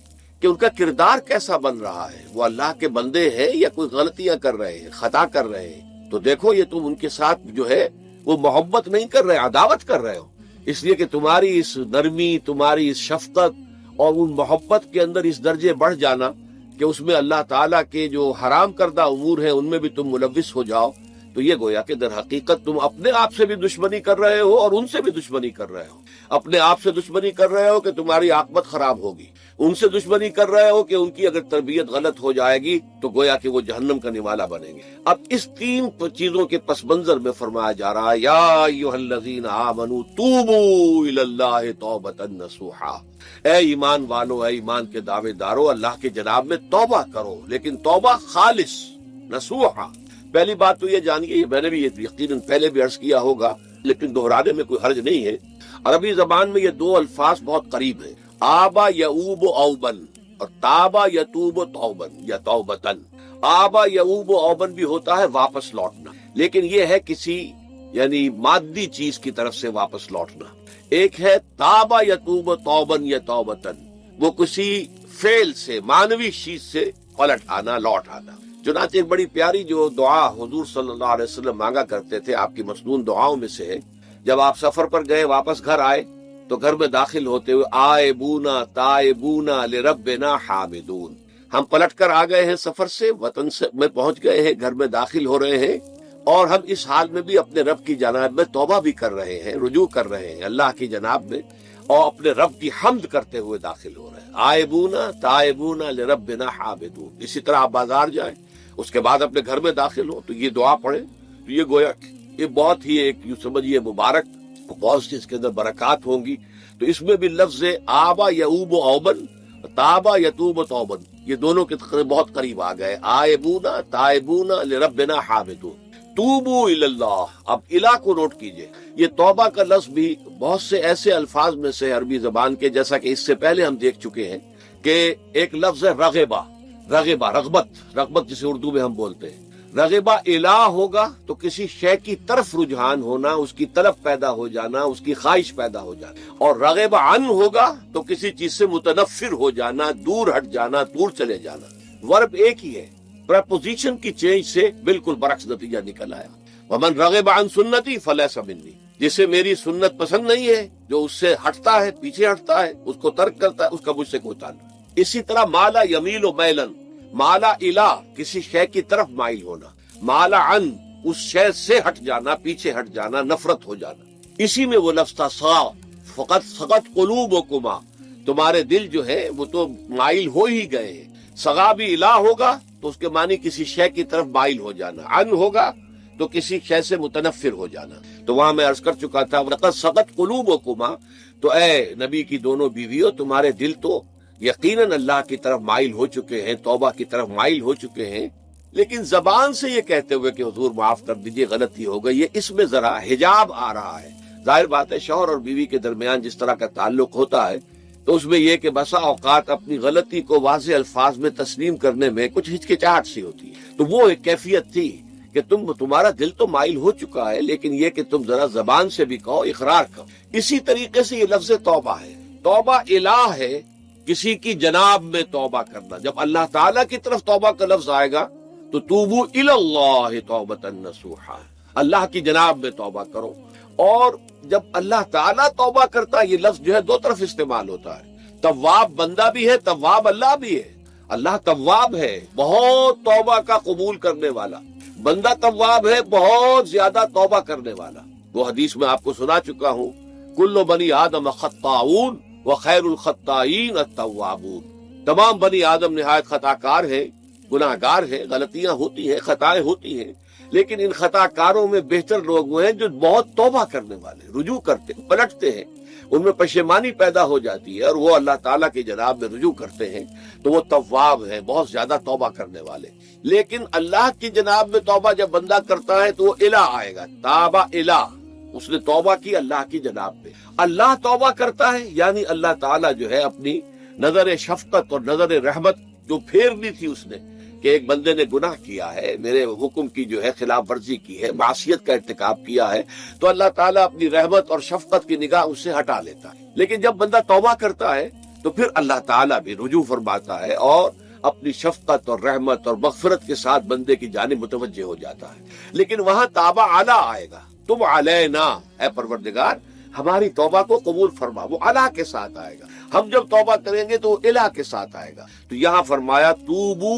کہ ان کا کردار کیسا بن رہا ہے، وہ اللہ کے بندے ہیں یا کوئی غلطیاں کر رہے ہیں، خطا کر رہے ہیں، تو دیکھو یہ تم ان کے ساتھ جو ہے وہ محبت نہیں کر رہے، عداوت کر رہے ہو، اس لیے کہ تمہاری اس نرمی، تمہاری اس شفقت اور ان محبت کے اندر اس درجے بڑھ جانا کہ اس میں اللہ تعالیٰ کے جو حرام کردہ امور ہیں ان میں بھی تم ملوث ہو جاؤ، تو یہ گویا کہ در حقیقت تم اپنے آپ سے بھی دشمنی کر رہے ہو اور ان سے بھی دشمنی کر رہے ہو، اپنے آپ سے دشمنی کر رہے ہو کہ تمہاری عاقبت خراب ہوگی، ان سے دشمنی کر رہے ہو کہ ان کی اگر تربیت غلط ہو جائے گی تو گویا کہ وہ جہنم کا نوالا بنیں گے۔ اب اس تین چیزوں کے پس منظر میں فرمایا جا رہا ہے یا ایھا الذین آمنوا توبوا الی اللہ توبۃ نصوحا، اے ایمان والو، اے ایمان کے دعوے دارو، اللہ کے جناب میں توبہ کرو، لیکن توبہ خالص نصوحا۔ پہلی بات تو یہ جانیے، میں نے بھی یہ یقیناً پہلے بھی عرض کیا ہوگا لیکن دہرانے میں کوئی حرج نہیں ہے، عربی زبان میں یہ دو الفاظ بہت قریب ہیں، آبا یعوب اوبن اور تابا یتوب توبن یا توبتن۔ آبا یعوب اوبن بھی ہوتا ہے واپس لوٹنا، لیکن یہ ہے کسی یعنی مادی چیز کی طرف سے واپس لوٹنا۔ ایک ہے تابا یتوب توبن یا توبتن، وہ کسی فعل سے، مانوی چیز سے پلٹ آنا، لوٹ آنا۔ چنانچہ ایک بڑی پیاری جو دعا حضور صلی اللہ علیہ وسلم مانگا کرتے تھے، آپ کی مسنون دعاؤں میں سے ہے، جب آپ سفر پر گئے واپس گھر آئے تو گھر میں داخل ہوتے ہوئے آئبونا تائبونا لربنا حامدون، ہم پلٹ کر آ گئے ہیں سفر سے، وطن سے میں پہنچ گئے ہیں، گھر میں داخل ہو رہے ہیں، اور ہم اس حال میں بھی اپنے رب کی جناب میں توبہ بھی کر رہے ہیں، رجوع کر رہے ہیں اللہ کی جناب میں، اور اپنے رب کی حمد کرتے ہوئے داخل ہو رہے ہیں۔ آئبونا تائبونا لربنا حامدون۔ اسی طرح آپ بازار جائیں، اس کے بعد اپنے گھر میں داخل ہو تو یہ دعا پڑھیں، تو یہ گویا یہ بہت ہی ایک یوں سمجھیے مبارک، بہت سی اس کے اندر برکات ہوں گی۔ تو اس میں بھی لفظ آبا یعوب اوبن، تابا یتوب توبن، یہ دونوں کے بہت قریب آ گئے، آئبونا تائبونا لربنا حامدون۔ توبو الی اللہ، اب الہ کو نوٹ کیجئے، یہ توبہ کا لفظ بھی بہت سے ایسے الفاظ میں سے عربی زبان کے، جیسا کہ اس سے پہلے ہم دیکھ چکے ہیں کہ ایک لفظ ہے رغبہ، رغبہ رغبت جسے اردو میں ہم بولتے ہیں۔ رغبہ الہ ہوگا تو کسی شے کی طرف رجحان ہونا، اس کی طلب پیدا ہو جانا، اس کی خواہش پیدا ہو جانا، اور رغبہ عن ہوگا تو کسی چیز سے متنفر ہو جانا، دور ہٹ جانا، دور چلے جانا۔ ورب ایک ہی ہے، پریپوزیشن کی چینج سے بالکل برعکس نتیجہ نکل آیا۔ ومن رغب عن سنتی فلیس منی، جسے میری سنت پسند نہیں ہے، جو اس سے ہٹتا ہے، پیچھے ہٹتا ہے، اس کو ترک کرتا ہے، اس کا مجھ سے کوئی تعلق۔ اسی طرح مالا یمیل و میلن، مالا الہ کسی شے کی طرف مائل ہونا، مالا عن اس شے سے ہٹ جانا، پیچھے ہٹ جانا، نفرت ہو جانا۔ اسی میں وہ لفظ تھا سا فقط سقط قلوبکما، تمہارے دل جو ہے وہ تو مائل ہو ہی گئے ہیں۔ سغا بھی الہ ہوگا تو اس کے معنی کسی شے کی طرف مائل ہو جانا، عن ہوگا تو کسی شے سے متنفر ہو جانا۔ تو وہاں میں عرض کر چکا تھا لقد سقط قلوبکما، تو اے نبی کی دونوں بیویوں، تمہارے دل تو یقیناً اللہ کی طرف مائل ہو چکے ہیں، توبہ کی طرف مائل ہو چکے ہیں، لیکن زبان سے یہ کہتے ہوئے کہ حضور معاف کر دیجئے غلطی ہو گئی، یہ اس میں ذرا حجاب آ رہا ہے۔ ظاہر بات ہے شوہر اور بیوی کے درمیان جس طرح کا تعلق ہوتا ہے تو اس میں یہ کہ بسا اوقات اپنی غلطی کو واضح الفاظ میں تسلیم کرنے میں کچھ ہچکچاہٹ سی ہوتی ہے، تو وہ ایک کیفیت تھی کہ تمہارا دل تو مائل ہو چکا ہے، لیکن یہ کہ تم ذرا زبان سے بھی کہو، اقرار کرو۔ اسی طریقے سے یہ لفظ توبہ ہے، توبہ الہ ہے، کسی کی جناب میں توبہ کرنا۔ جب اللہ تعالیٰ کی طرف توبہ کا لفظ آئے گا تو توبو الی اللہ توبۃ نصوحا، اللہ کی جناب میں توبہ کرو۔ اور جب اللہ تعالیٰ توبہ کرتا ہے، یہ لفظ جو ہے دو طرف استعمال ہوتا ہے، تواب بندہ بھی ہے، تواب اللہ بھی ہے۔ اللہ تواب ہے، بہت توبہ کا قبول کرنے والا، بندہ تواب ہے، بہت زیادہ توبہ کرنے والا۔ وہ حدیث میں آپ کو سنا چکا ہوں، کل بنی آدم خطاؤن وخیر الخطائین التوابون، تمام بنی آدم نہایت خطا کار ہیں، گناہ گار ہیں، غلطیاں ہوتی ہیں، خطائیں ہوتی ہیں، لیکن ان خطا کاروں میں بہتر لوگ وہ ہیں جو بہت توبہ کرنے والے، رجوع کرتے، پلٹتے ہیں، ان میں پشیمانی پیدا ہو جاتی ہے اور وہ اللہ تعالیٰ کی جناب میں رجوع کرتے ہیں، تو وہ تواب ہیں، بہت زیادہ توبہ کرنے والے۔ لیکن اللہ کی جناب میں توبہ جب بندہ کرتا ہے تو وہ الہ آئے گا، تابہ الہ، اس نے توبہ کی اللہ کی جناب میں۔ اللہ توبہ کرتا ہے یعنی اللہ تعالیٰ جو ہے اپنی نظر شفقت اور نظر رحمت جو پھیرنی تھی اس نے کہ ایک بندے نے گناہ کیا ہے، میرے حکم کی جو ہے خلاف ورزی کی ہے، معصیت کا ارتکاب کیا ہے، تو اللہ تعالیٰ اپنی رحمت اور شفقت کی نگاہ اس سے ہٹا لیتا ہے۔ لیکن جب بندہ توبہ کرتا ہے تو پھر اللہ تعالیٰ بھی رجوع فرماتا ہے اور اپنی شفقت اور رحمت اور مغفرت کے ساتھ بندے کی جانب متوجہ ہو جاتا ہے۔ لیکن وہاں تابہ علی آئے گا، تم علینا، اے پروردگار ہماری توبہ کو قبول فرما، وہ الہ کے ساتھ آئے گا۔ ہم جب توبہ کریں گے تو وہ الہ کے ساتھ آئے گا۔ تو یہاں فرمایا توبو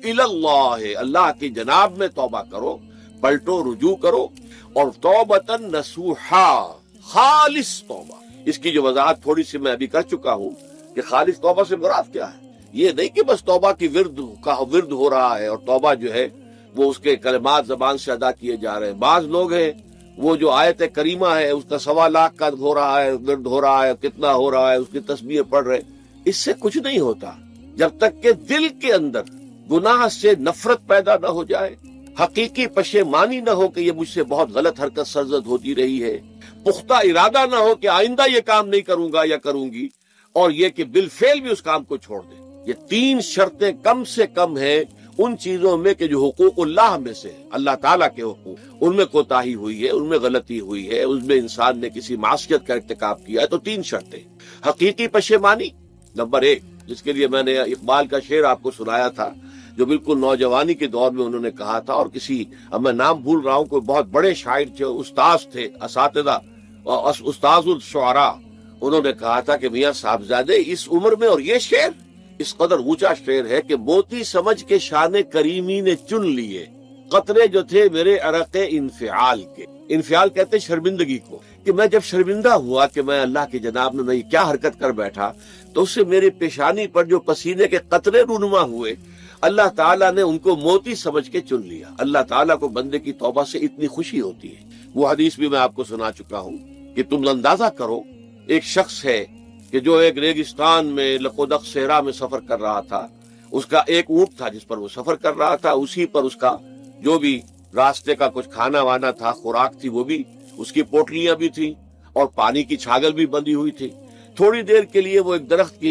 الی اللہ، اللہ کی جناب میں توبہ کرو، پلٹو، رجوع کرو، اور توبۃ نصوحا، خالص توبہ۔ اس کی جو وضاحت تھوڑی سی میں ابھی کر چکا ہوں، کہ خالص توبہ سے مراد کیا ہے؟ یہ نہیں کہ بس توبہ کی ورد ہو رہا ہے اور توبہ جو ہے وہ اس کے کلمات زبان سے ادا کیے جا رہے ہیں. بعض لوگ ہیں وہ جو آیت کریمہ ہے اس کا 1.25 لاکھ کا ہو رہا ہے، ورد ہو رہا ہے، کتنا ہو رہا ہے، اس کی تسبیح پڑھ رہے. اس سے کچھ نہیں ہوتا جب تک کہ دل کے اندر گناہ سے نفرت پیدا نہ ہو جائے، حقیقی پشیمانی نہ ہو کہ یہ مجھ سے بہت غلط حرکت سرزد ہوتی رہی ہے، پختہ ارادہ نہ ہو کہ آئندہ یہ کام نہیں کروں گا یا کروں گی، اور یہ کہ بالفعل بھی اس کام کو چھوڑ دیں. یہ 3 شرطیں کم سے کم ہیں ان چیزوں میں کہ جو حقوق اللہ میں سے اللہ تعالیٰ کے حقوق، ان میں کوتاہی ہوئی ہے، ان میں غلطی ہوئی ہے، اس میں انسان نے کسی معصیت کا ارتکاب کیا ہے. تو 3 شرطیں. حقیقی پشیمانی نمبر 1، جس کے لیے میں نے اقبال کا شعر آپ کو سنایا تھا جو بالکل نوجوانی کے دور میں انہوں نے کہا تھا، اور کسی اب میں نام بھول رہا ہوں، کوئی بہت بڑے شاعر تھے، استاذ تھے، اساتذہ، استاذ الشعراء، انہوں نے کہا تھا کہ میاں صاحبزادے اس عمر میں اور یہ شعر اس قدر اونچا شعر ہے کہ موتی سمجھ کے شان کریمی نے چن لیے قطرے جو تھے میرے عرق انفعال کے. انفعال کہتے شرمندگی کو، کہ میں جب شرمندہ ہوا کہ میں اللہ کی جناب میں یہ کیا حرکت کر بیٹھا، تو اس سے میری پیشانی پر جو پسینے کے قطرے رونما ہوئے، اللہ تعالیٰ نے ان کو موتی سمجھ کے چن لیا. اللہ تعالیٰ کو بندے کی توبہ سے اتنی خوشی ہوتی ہے. وہ حدیث بھی میں آپ کو سنا چکا ہوں کہ تم اندازہ کرو، ایک شخص ہے کہ جو ایک ریگستان میں لقودق صحرا میں سفر کر رہا تھا، اس کا ایک اونٹ تھا جس پر وہ سفر کر رہا تھا، اسی پر اس کا جو بھی راستے کا کچھ کھانا وانا تھا، خوراک تھی، وہ بھی اس کی پوٹلیاں بھی تھیں اور پانی کی چھاگل بھی بندھی ہوئی تھی. تھوڑی دیر کے لیے وہ ایک درخت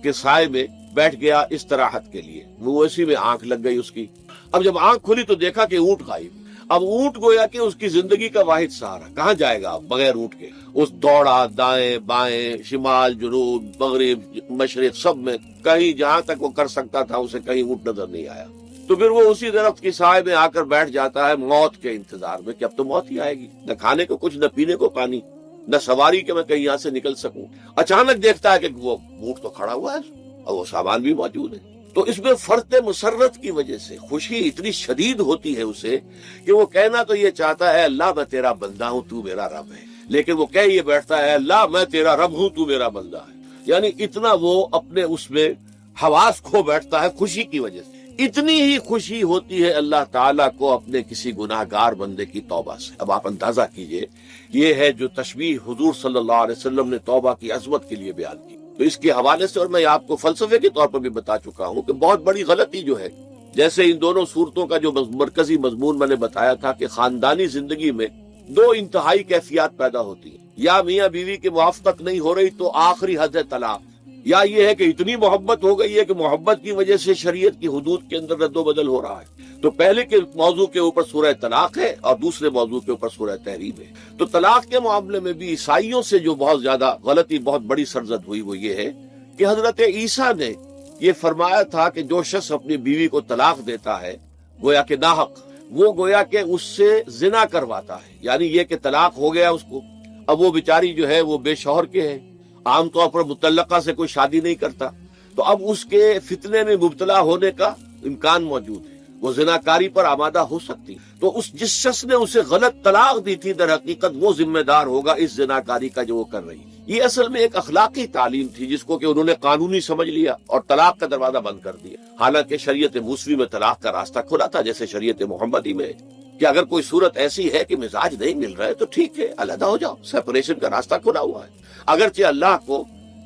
کے سائے میں بیٹھ گیا استراحت کے لیے. وہ اسی میں آنکھ لگ گئی اس کی. اب جب آنکھ کھلی تو دیکھا کہ اونٹ غائب. اب اونٹ گویا کہ اس کی زندگی کا واحد سہارا، کہاں جائے گا بغیر اونٹ کے؟ اس دوڑا دائیں بائیں، شمال جنوب مغرب مشرق، سب میں کہیں جہاں تک وہ کر سکتا تھا اسے کہیں اونٹ نظر نہیں آیا. تو پھر وہ اسی درخت کی سائے میں آ کر بیٹھ جاتا ہے موت کے انتظار میں کہ اب تو موت ہی آئے گی، نہ کھانے کو کچھ، نہ پینے کو پانی، نہ سواری کہ میں کہیں یہاں سے نکل سکوں. اچانک دیکھتا ہے کہ وہ اونٹ تو کھڑا ہوا ہے اور وہ سامان بھی موجود ہے. تو اس میں فرط مسرت کی وجہ سے خوشی اتنی شدید ہوتی ہے اسے کہ وہ کہنا تو یہ چاہتا ہے اللہ میں تیرا بندہ ہوں تو میرا رب ہے، لیکن وہ کہہ یہ بیٹھتا ہے اللہ میں تیرا رب ہوں تو میرا بندہ ہے. یعنی اتنا وہ اپنے اس میں حواس کھو بیٹھتا ہے خوشی کی وجہ سے. اتنی ہی خوشی ہوتی ہے اللہ تعالیٰ کو اپنے کسی گناہگار بندے کی توبہ سے. اب آپ اندازہ کیجئے، یہ ہے جو تشبیہ حضور صلی اللہ علیہ وسلم نے توبہ کی عظمت کے لیے بیان کی. تو اس کے حوالے سے، اور میں آپ کو فلسفے کے طور پر بھی بتا چکا ہوں کہ بہت بڑی غلطی جو ہے، جیسے ان دونوں صورتوں کا جو مرکزی مضمون میں نے بتایا تھا کہ خاندانی زندگی میں 2 انتہائی کیفیات پیدا ہوتی ہیں، یا میاں بیوی کی موافقت نہیں ہو رہی تو آخری حد ہے طلاق، یا یہ ہے کہ اتنی محبت ہو گئی ہے کہ محبت کی وجہ سے شریعت کی حدود کے اندر رد و بدل ہو رہا ہے. تو پہلے کے موضوع کے اوپر سورہ طلاق ہے اور دوسرے موضوع کے اوپر سورہ تحریم ہے. تو طلاق کے معاملے میں بھی عیسائیوں سے جو بہت زیادہ غلطی، بہت بڑی سرزد ہوئی، وہ یہ ہے کہ حضرت عیسیٰ نے یہ فرمایا تھا کہ جو شخص اپنی بیوی کو طلاق دیتا ہے گویا کہ ناحق، وہ گویا کہ اس سے زنا کرواتا ہے. یعنی یہ کہ طلاق ہو گیا اس کو، اب وہ بیچاری جو ہے وہ بے شوہر کے ہے، عام طور پر متعلقہ سے کوئی شادی نہیں کرتا، تو اب اس کے فتنے میں مبتلا ہونے کا امکان موجود ہے، وہ زناکاری پر آمادہ ہو سکتی. تو جس شخص نے اسے غلط طلاق دی تھی در حقیقت وہ ذمہ دار ہوگا اس زناکاری کا جو وہ کر رہی. یہ اصل میں ایک اخلاقی تعلیم تھی جس کو کہ انہوں نے قانونی سمجھ لیا اور طلاق کا دروازہ بند کر دیا. حالانکہ شریعت موسوی میں طلاق کا راستہ کھلا تھا، جیسے شریعت محمدی میں کہ اگر کوئی صورت ایسی ہے کہ مزاج نہیں مل رہا ہے تو ٹھیک ہے، علیحدہ ہو جاؤ، سیپریشن کا راستہ کھلا ہوا ہے. اگرچہ اللہ کو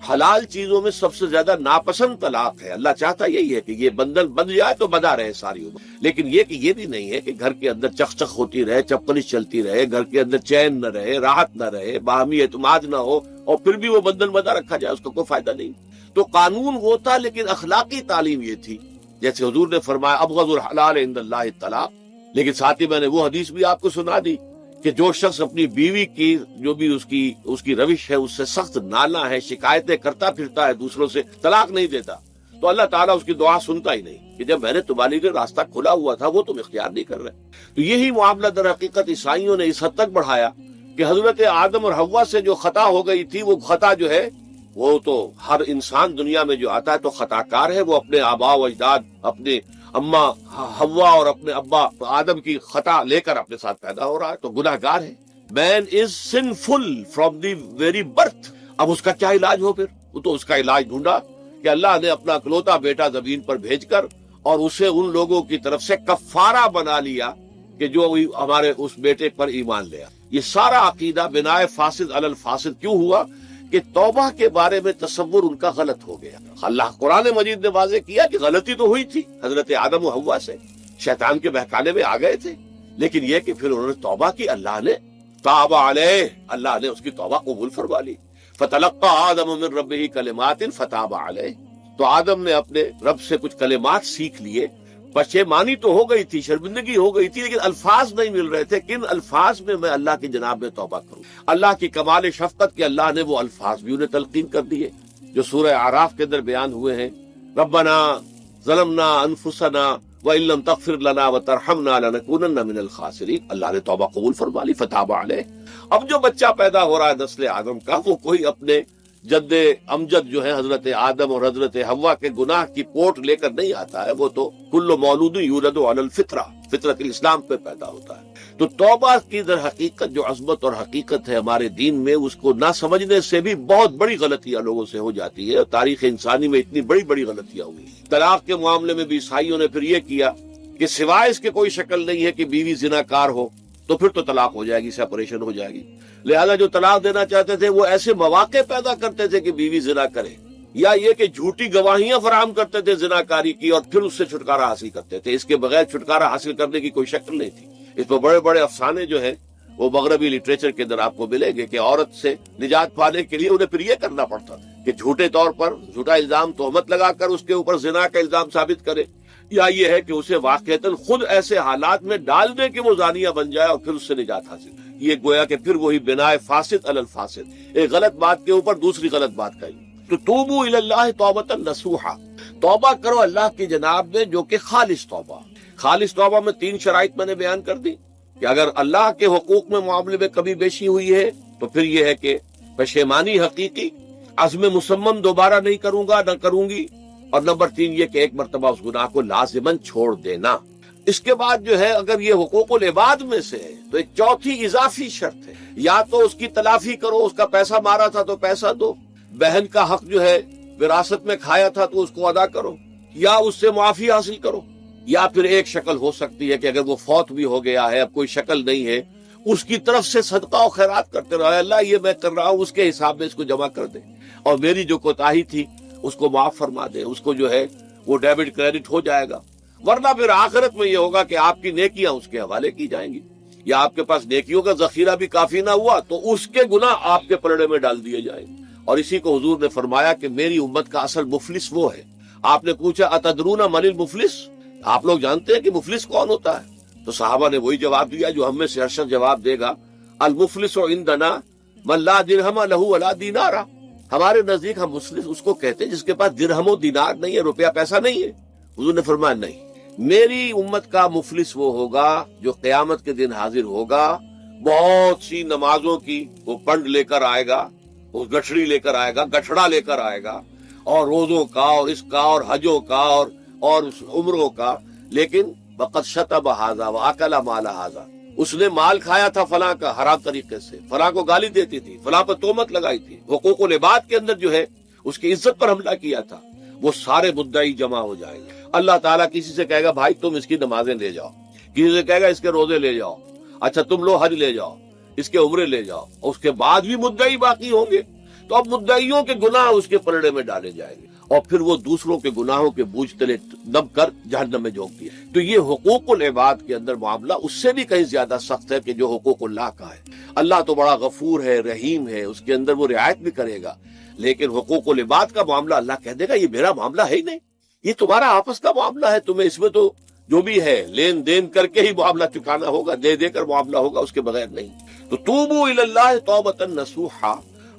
حلال چیزوں میں سب سے زیادہ ناپسند طلاق ہے، اللہ چاہتا یہی ہے کہ یہ بندن بند جائے تو بدا رہے ساری عمر، لیکن یہ کہ یہ بھی نہیں ہے کہ گھر کے اندر چخ ہوتی رہے، چپکلش چلتی رہے، گھر کے اندر چین نہ رہے، راحت نہ رہے، باہمی اعتماد نہ ہو اور پھر بھی وہ بندن بدا رکھا جائے، اس کا کوئی فائدہ نہیں. تو قانون وہ تھا، لیکن اخلاقی تعلیم یہ تھی، جیسے حضور نے فرمایا ابغض الحلال عند اللہ الطلاق. لیکن ساتھ ہی میں نے وہ حدیث بھی آپ کو سنا دی کہ جو شخص اپنی بیوی کی جو بھی اس کی روش ہے اس سے سخت نالا ہے، شکایتیں کرتا پھرتا ہے دوسروں سے، طلاق نہیں دیتا، تو اللہ تعالیٰ اس کی دعا سنتا ہی نہیں کہ جب میں نے تمہارے لیے راستہ کھلا ہوا تھا وہ تم اختیار نہیں کر رہے. تو یہی معاملہ در حقیقت عیسائیوں نے اس حد تک بڑھایا کہ حضرت آدم اور حوا سے جو خطا ہو گئی تھی، وہ خطا جو ہے وہ تو ہر انسان دنیا میں جو آتا ہے تو خطا کار ہے، وہ اپنے آباء و اجداد، اپنے اماں حوا اور اپنے ابا آدم کی خطا لے کر اپنے ساتھ پیدا ہو رہا ہے، تو گناہ گار ہے. Man is sinful from the very birth. اب اس کا کیا علاج ہو؟ پھر تو اس کا علاج ڈھونڈا کہ اللہ نے اپنا اکلوتا بیٹا زمین پر بھیج کر اور اسے ان لوگوں کی طرف سے کفارہ بنا لیا کہ جو ہمارے اس بیٹے پر ایمان لیا. یہ سارا عقیدہ بنائے فاسد علی الفاسد کیوں ہوا؟ کہ توبہ کے بارے میں تصور ان کا غلط ہو گیا. اللہ قرآن مجید نے واضح کیا کہ غلطی تو ہوئی تھی حضرت آدم و حوا سے، شیطان کے بہکانے میں آ گئے تھے، لیکن یہ کہ پھر انہوں نے توبہ کی، اللہ نے تاب علیہ، اللہ نے اس کی توبہ قبول فرما لی. فتلقى آدم من ربہ کلمات فتاب علیہ، تو آدم نے اپنے رب سے کچھ کلمات سیکھ لیے. پشیمانی تو ہو گئی تھی، شرمندگی ہو گئی تھی، لیکن الفاظ نہیں مل رہے تھے. کن الفاظ میں میں اللہ کی جناب میں توبہ کروں؟ اللہ کی کمال شفقت کے اللہ نے وہ الفاظ بھی انہیں تلقین کر دیے جو سورہ اعراف کے اندر بیان ہوئے ہیں. ربنا ظلمنا انفسنا وان لم تغفر لنا وترحمنا لنكونن من الخاسرین. اللہ نے توبہ قبول فرما لی، فتاب علیہ. اب جو بچہ پیدا ہو رہا ہے نسل آدم کا، وہ کوئی اپنے جد امجد جو ہے حضرت آدم اور حضرت حوا کے گناہ کی کوٹ لے کر نہیں آتا ہے، وہ تو کل مولود یولد علی الفطرہ، فطرت الاسلام پہ پیدا ہوتا ہے. تو توبہ کی در حقیقت جو عظمت اور حقیقت ہے ہمارے دین میں، اس کو نہ سمجھنے سے بھی بہت بڑی غلطیاں لوگوں سے ہو جاتی ہے. تاریخ انسانی میں اتنی بڑی بڑی غلطیاں ہوئی. طلاق کے معاملے میں بھی عیسائیوں نے پھر یہ کیا کہ سوائے اس کے کوئی شکل نہیں ہے کہ بیوی زناکار ہو تو پھر تو طلاق ہو جائے گی، سیپریشن ہو جائے گی. لہذا جو طلاق دینا چاہتے تھے وہ ایسے مواقع پیدا کرتے تھے کہ بیوی زنا کرے، یا یہ کہ جھوٹی گواہیاں فراہم کرتے تھے زناکاری کی اور پھر اس سے چھٹکارا حاصل کرتے تھے. اس کے بغیر چھٹکارا حاصل کرنے کی کوئی شکل نہیں تھی. اس میں بڑے بڑے افسانے جو ہیں وہ مغربی لٹریچر کے اندر آپ کو ملیں گے کہ عورت سے نجات پانے کے لیے انہیں پھر یہ کرنا پڑتا تھا کہ جھوٹے طور پر جھوٹا الزام تہمت لگا کر اس کے اوپر زنا کا الزام ثابت کرے، یا یہ ہے کہ اسے واقعتاً خود ایسے حالات میں ڈال دے کہ وہ زانیہ بن جائے اور پھر اس سے نجات حاصل. یہ گویا کہ پھر وہی بنائے فاسد علی الفاسد، ایک غلط بات کے اوپر دوسری غلط بات کہی. تو توبوا الی اللہ توبۃ نصوحا، توبہ کرو اللہ کی جناب میں جو کہ خالص توبہ. خالص توبہ میں 3 شرائط میں نے بیان کر دی کہ اگر اللہ کے حقوق میں معاملے میں کبھی بیشی ہوئی ہے تو پھر یہ ہے کہ پشیمانی حقیقی، عزم مصمم دوبارہ نہیں کروں گا، نہ کروں گی، اور نمبر 3 یہ کہ ایک مرتبہ اس گناہ کو لازماً چھوڑ دینا. اس کے بعد جو ہے اگر یہ حقوق العباد میں سے ہے تو ایک چوتھی اضافی شرط ہے، یا تو اس کی تلافی کرو، اس کا پیسہ مارا تھا تو پیسہ دو، بہن کا حق جو ہے وراثت میں کھایا تھا تو اس کو ادا کرو، یا اس سے معافی حاصل کرو. یا پھر ایک شکل ہو سکتی ہے کہ اگر وہ فوت بھی ہو گیا ہے، اب کوئی شکل نہیں ہے، اس کی طرف سے صدقہ و خیرات کرتے رہو، اللہ یہ میں کر رہا ہوں اس کے حساب میں اس کو جمع کر دے، اور میری جو کوتاہی تھی اس کو معاف فرما دے، اس کو جو ہے وہ ڈیبٹ کریڈٹ ہو جائے گا. ورنہ پھر آخرت میں یہ ہوگا کہ آپ کی نیکیاں اس کے حوالے کی جائیں گی، یا آپ کے پاس نیکیوں کا ذخیرہ بھی کافی نہ ہوا تو اس کے گناہ آپ کے پلڑے میں ڈال دیے جائیں گے. اور اسی کو حضور نے فرمایا کہ میری امت کا اصل مفلس وہ ہے. آپ نے پوچھا اتدرون من المفلس، آپ لوگ جانتے ہیں کہ مفلس کون ہوتا ہے؟ تو صحابہ نے وہی جواب دیا جو ہم میں سے ہر شخص جواب دے گا، المفلس عندنا من لا درہم لہ ولا دینار. ہمارے نزدیک ہم مفلس اس کو کہتے ہیں جس کے پاس درہم و دینار نہیں ہے، روپیہ پیسہ نہیں ہے. حضور نے فرمایا نہیں، میری امت کا مفلس وہ ہوگا جو قیامت کے دن حاضر ہوگا، بہت سی نمازوں کی وہ پنڈ لے کر آئے گا، وہ گٹھڑی لے کر آئے گا، گٹھڑا لے کر آئے گا، اور روزوں کا اور اس کا اور حجوں کا اور عمروں کا، لیکن وقد شتم ھذا واکل مال ھذا، اس نے مال کھایا تھا فلاں کا حرام طریقے سے، فلاں کو گالی دیتی تھی، فلاں پر تہمت لگائی تھی، حقوق العباد کے اندر جو ہے اس کی عزت پر حملہ کیا تھا. وہ سارے مدعی جمع ہو جائیں گے. اللہ تعالیٰ کسی سے کہے گا بھائی تم اس کی نمازیں لے جاؤ، کسی سے کہے گا اس کے روزے لے جاؤ، اچھا تم لو حج لے جاؤ، اس کے عمرے لے جاؤ، اور اس کے بعد بھی مدعی باقی ہوں گے. تو اب مدعیوں کے گناہ اس کے پلڑے میں ڈالے جائیں گے، اور پھر وہ دوسروں کے گناہوں کے بوجھ تلے دب کر جہنم میں جھونک دیا. تو یہ حقوق العباد کے اندر معاملہ اس سے بھی کہیں زیادہ سخت ہے کہ جو حقوق اللہ کا ہے. اللہ تو بڑا غفور ہے، رحیم ہے، اس کے اندر وہ رعایت بھی کرے گا، لیکن حقوق العباد کا معاملہ اللہ کہہ دے گا یہ میرا معاملہ ہے ہی نہیں، یہ تمہارا آپس کا معاملہ ہے، تمہیں اس میں تو جو بھی ہے لین دین کر کے ہی معاملہ چکانا ہوگا، دے دے کر معاملہ ہوگا، اس کے بغیر نہیں. تو توبوا الی اللہ توبۃ نصوحا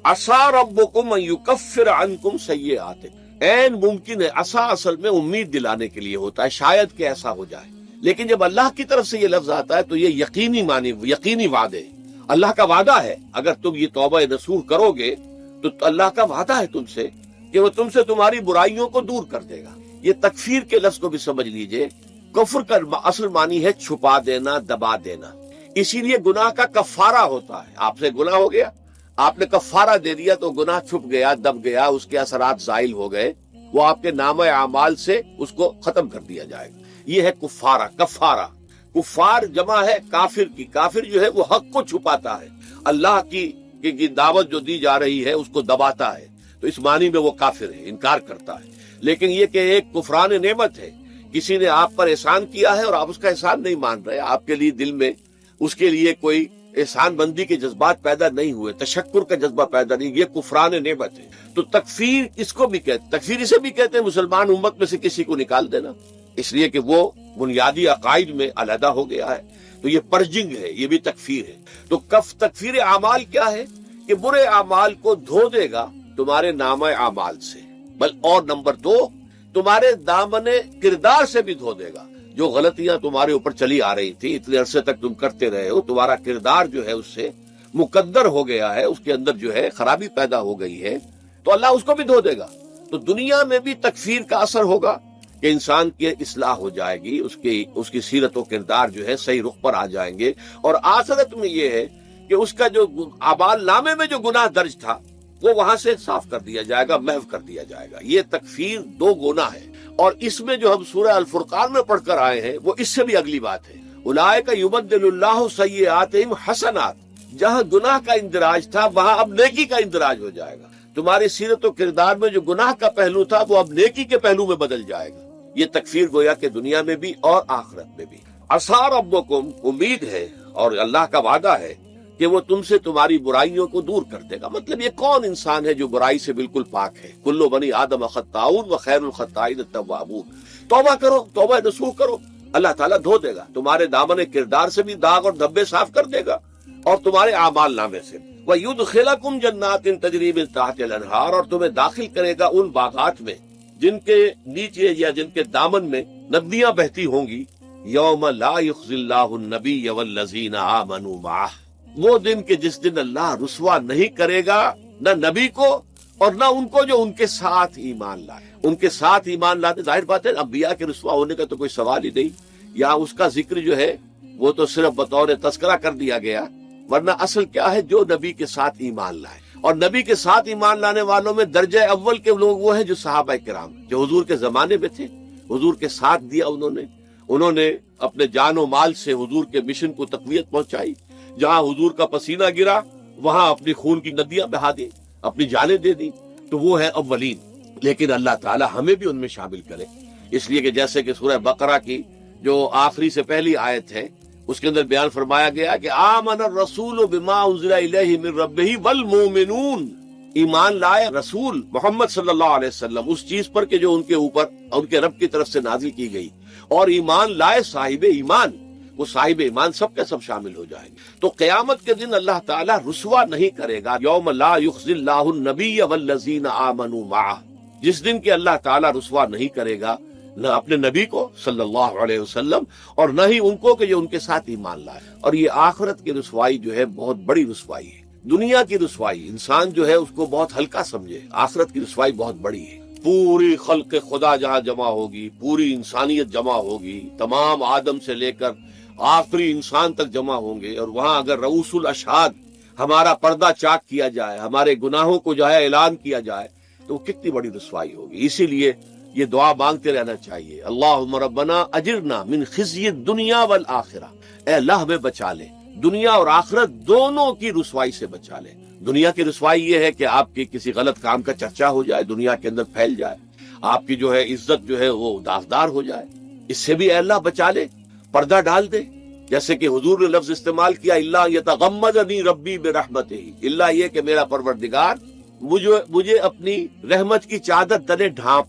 عسى ربکم ان یکفر عنکم سیئاتکم. عین ممکن ہے، عسى اصل میں امید دلانے کے لیے ہوتا ہے، شاید کہ ایسا ہو جائے، لیکن جب اللہ کی طرف سے یہ لفظ آتا ہے تو یہ یقینی معنی، یقینی وعدے، اللہ کا وعدہ ہے. اگر تم یہ توبہ نصوح کرو گے تو اللہ کا وعدہ ہے تم سے کہ وہ تم سے تمہاری برائیوں کو دور کر دے گا. یہ تکفیر کے لفظ کو بھی سمجھ لیجئے، کفر کا اصل معنی ہے چھپا دینا، دبا دینا. اسی لیے گناہ کا کفارہ ہوتا ہے. آپ سے گناہ ہو گیا، آپ نے کفارہ دے دیا تو گناہ چھپ گیا، دب گیا، اس کے اثرات زائل ہو گئے، وہ آپ کے نامہ اعمال سے اس کو ختم کر دیا جائے گا۔ یہ ہے کفارہ، کفارہ۔ کفار جمع ہے کافر کی، کافر جو ہے وہ حق کو چھپاتا ہے، اللہ کی دعوت جو دی جا رہی ہے اس کو دباتا ہے، تو اس معنی میں وہ کافر ہے، انکار کرتا ہے۔ لیکن یہ کہ ایک کفران نعمت ہے، کسی نے آپ پر احسان کیا ہے اور آپ اس کا احسان نہیں مان رہے، آپ کے لیے دل میں اس کے لیے کوئی احسان بندی کے جذبات پیدا نہیں ہوئے، تشکر کا جذبہ پیدا نہیں، یہ کفران نعمت ہے۔ تو تکفیر اس کو بھی کہتے، تکفیر اسے بھی کہتے ہیں مسلمان امت میں سے کسی کو نکال دینا، اس لیے کہ وہ بنیادی عقائد میں علیحدہ ہو گیا ہے، تو یہ پرجنگ ہے، یہ بھی تکفیر ہے۔ تو تکفیر اعمال کیا ہے؟ کہ برے اعمال کو دھو دے گا تمہارے نامہ اعمال سے، اور نمبر 2 تمہارے دامن کردار سے بھی دھو دے گا۔ جو غلطیاں تمہارے اوپر چلی آ رہی تھی، اتنے عرصے تک تم کرتے رہے ہو، تمہارا کردار جو ہے اس سے مقدر ہو گیا ہے، اس کے اندر جو ہے خرابی پیدا ہو گئی ہے، تو اللہ اس کو بھی دھو دے گا۔ تو دنیا میں بھی تکفیر کا اثر ہوگا کہ انسان کی اصلاح ہو جائے گی، اس کی سیرت و کردار جو ہے صحیح رخ پر آ جائیں گے، اور آخرت میں یہ ہے کہ اس کا جو اعمال نامے میں جو گناہ درج تھا وہ وہاں سے صاف کر دیا جائے گا، محو کر دیا جائے گا۔ یہ تکفیر 2 گناہ ہے، اور اس میں جو ہم سورہ الفرقان میں پڑھ کر آئے ہیں وہ اس سے بھی اگلی بات ہے۔ اولئک یبدل اللہ سیئاتہم حسنات، جہاں گناہ کا اندراج تھا وہاں اب نیکی کا اندراج ہو جائے گا۔ تمہاری سیرت و کردار میں جو گناہ کا پہلو تھا وہ اب نیکی کے پہلو میں بدل جائے گا۔ یہ تکفیر گویا کہ دنیا میں بھی اور آخرت میں بھی۔ عسیٰ ربکم، امید ہے اور اللہ کا وعدہ ہے کہ وہ تم سے تمہاری برائیوں کو دور کر دے گا۔ مطلب یہ کون انسان ہے جو برائی سے بالکل پاک ہے؟ کل بنی آدم خطاؤن وخیر الخطائین التوابون۔ توبہ کرو، توبہ نصوح کرو، اللہ تعالیٰ دھو دے گا، تمہارے دامن کردار سے بھی داغ اور دھبے صاف کر دے گا، اور تمہارے اعمال نامے سے۔ وَيُدْخِلَكُمْ جَنَّاتٍ تَجْرِي مِن تَحْتِهَا الْأَنْهَارُ، اور تمہیں داخل کرے گا ان باغات میں جن کے نیچے یا جن کے دامن میں ندیاں بہتی ہوں گی۔ یوم لا یخزی اللہ النبی والذین آمنوا معہ، وہ دن کہ جس دن اللہ رسوا نہیں کرے گا نہ نبی کو اور نہ ان کو جو ان کے ساتھ ایمان لائے۔ ان کے ساتھ ایمان لاتے، ظاہر بات ہے انبیاء کے رسوا ہونے کا تو کوئی سوال ہی نہیں، یا اس کا ذکر جو ہے وہ تو صرف بطور تذکرہ کر دیا گیا، ورنہ اصل کیا ہے؟ جو نبی کے ساتھ ایمان لائے۔ اور نبی کے ساتھ ایمان لانے والوں میں درجہ اول کے لوگ وہ ہیں جو صحابہ کرام، جو حضور کے زمانے میں تھے، حضور کے ساتھ دیا انہوں نے اپنے جان و مال سے حضور کے مشن کو تقویت پہنچائی، جہاں حضور کا پسینہ گرا وہاں اپنی خون کی ندیاں بہا دی، اپنی جانیں دے دی، تو وہ ہے اولین۔ لیکن اللہ تعالی ہمیں بھی ان میں شامل کرے، اس لیے کہ جیسے کہ سورہ بقرہ کی جو آخری سے پہلی آیت ہے اس کے اندر بیان فرمایا گیا کہ آمن الرسول بما انزل الیہ من ربہ والمؤمنون، ایمان لائے رسول محمد صلی اللہ علیہ وسلم اس چیز پر کہ جو ان کے اوپر ان کے رب کی طرف سے نازل کی گئی، اور ایمان لائے صاحب ایمان، وہ صاحب ایمان سب کے سب شامل ہو جائیں گے۔ تو قیامت کے دن اللہ تعالیٰ رسوا نہیں کرے گا، یوم لا یخزی اللہ النبی والذین آمنوا معہ، جس دن کہ اللہ تعالیٰ رسوا نہیں کرے گا نہ اپنے نبی کو صلی اللہ علیہ وسلم اور نہ ہی ان کو کہ جو ان کے ساتھ ایمان لائے۔ اور یہ آخرت کی رسوائی جو ہے بہت بڑی رسوائی ہے۔ دنیا کی رسوائی انسان جو ہے اس کو بہت ہلکا سمجھے، آخرت کی رسوائی بہت بڑی ہے۔ پوری خلق خدا جہاں جمع ہوگی، پوری انسانیت جمع ہوگی، تمام آدم سے لے کر آخری انسان تک جمع ہوں گے، اور وہاں اگر رؤوس الاشہاد ہمارا پردہ چاک کیا جائے، ہمارے گناہوں کو جو ہے اعلان کیا جائے، تو وہ کتنی بڑی رسوائی ہوگی۔ اسی لیے یہ دعا مانگتے رہنا چاہیے، اللہم ربنا اجرنا من خزی الدنیا والآخرہ، اے اللہ ہمیں بچا لے، دنیا اور آخرت دونوں کی رسوائی سے بچا لے۔ دنیا کی رسوائی یہ ہے کہ آپ کی کسی غلط کام کا چرچا ہو جائے، دنیا کے اندر پھیل جائے، آپ کی جو ہے عزت جو ہے وہ داغدار ہو جائے، اس سے بھی اے اللہ بچا لے، پردہ ڈال دے۔ جیسے کہ حضور نے لفظ استعمال کیا، اللہ یتغمدنی ربی برحمتہ، اللہ یہ کہ میرا پروردگار مجھے اپنی رحمت کی چادر تلے ڈھانپ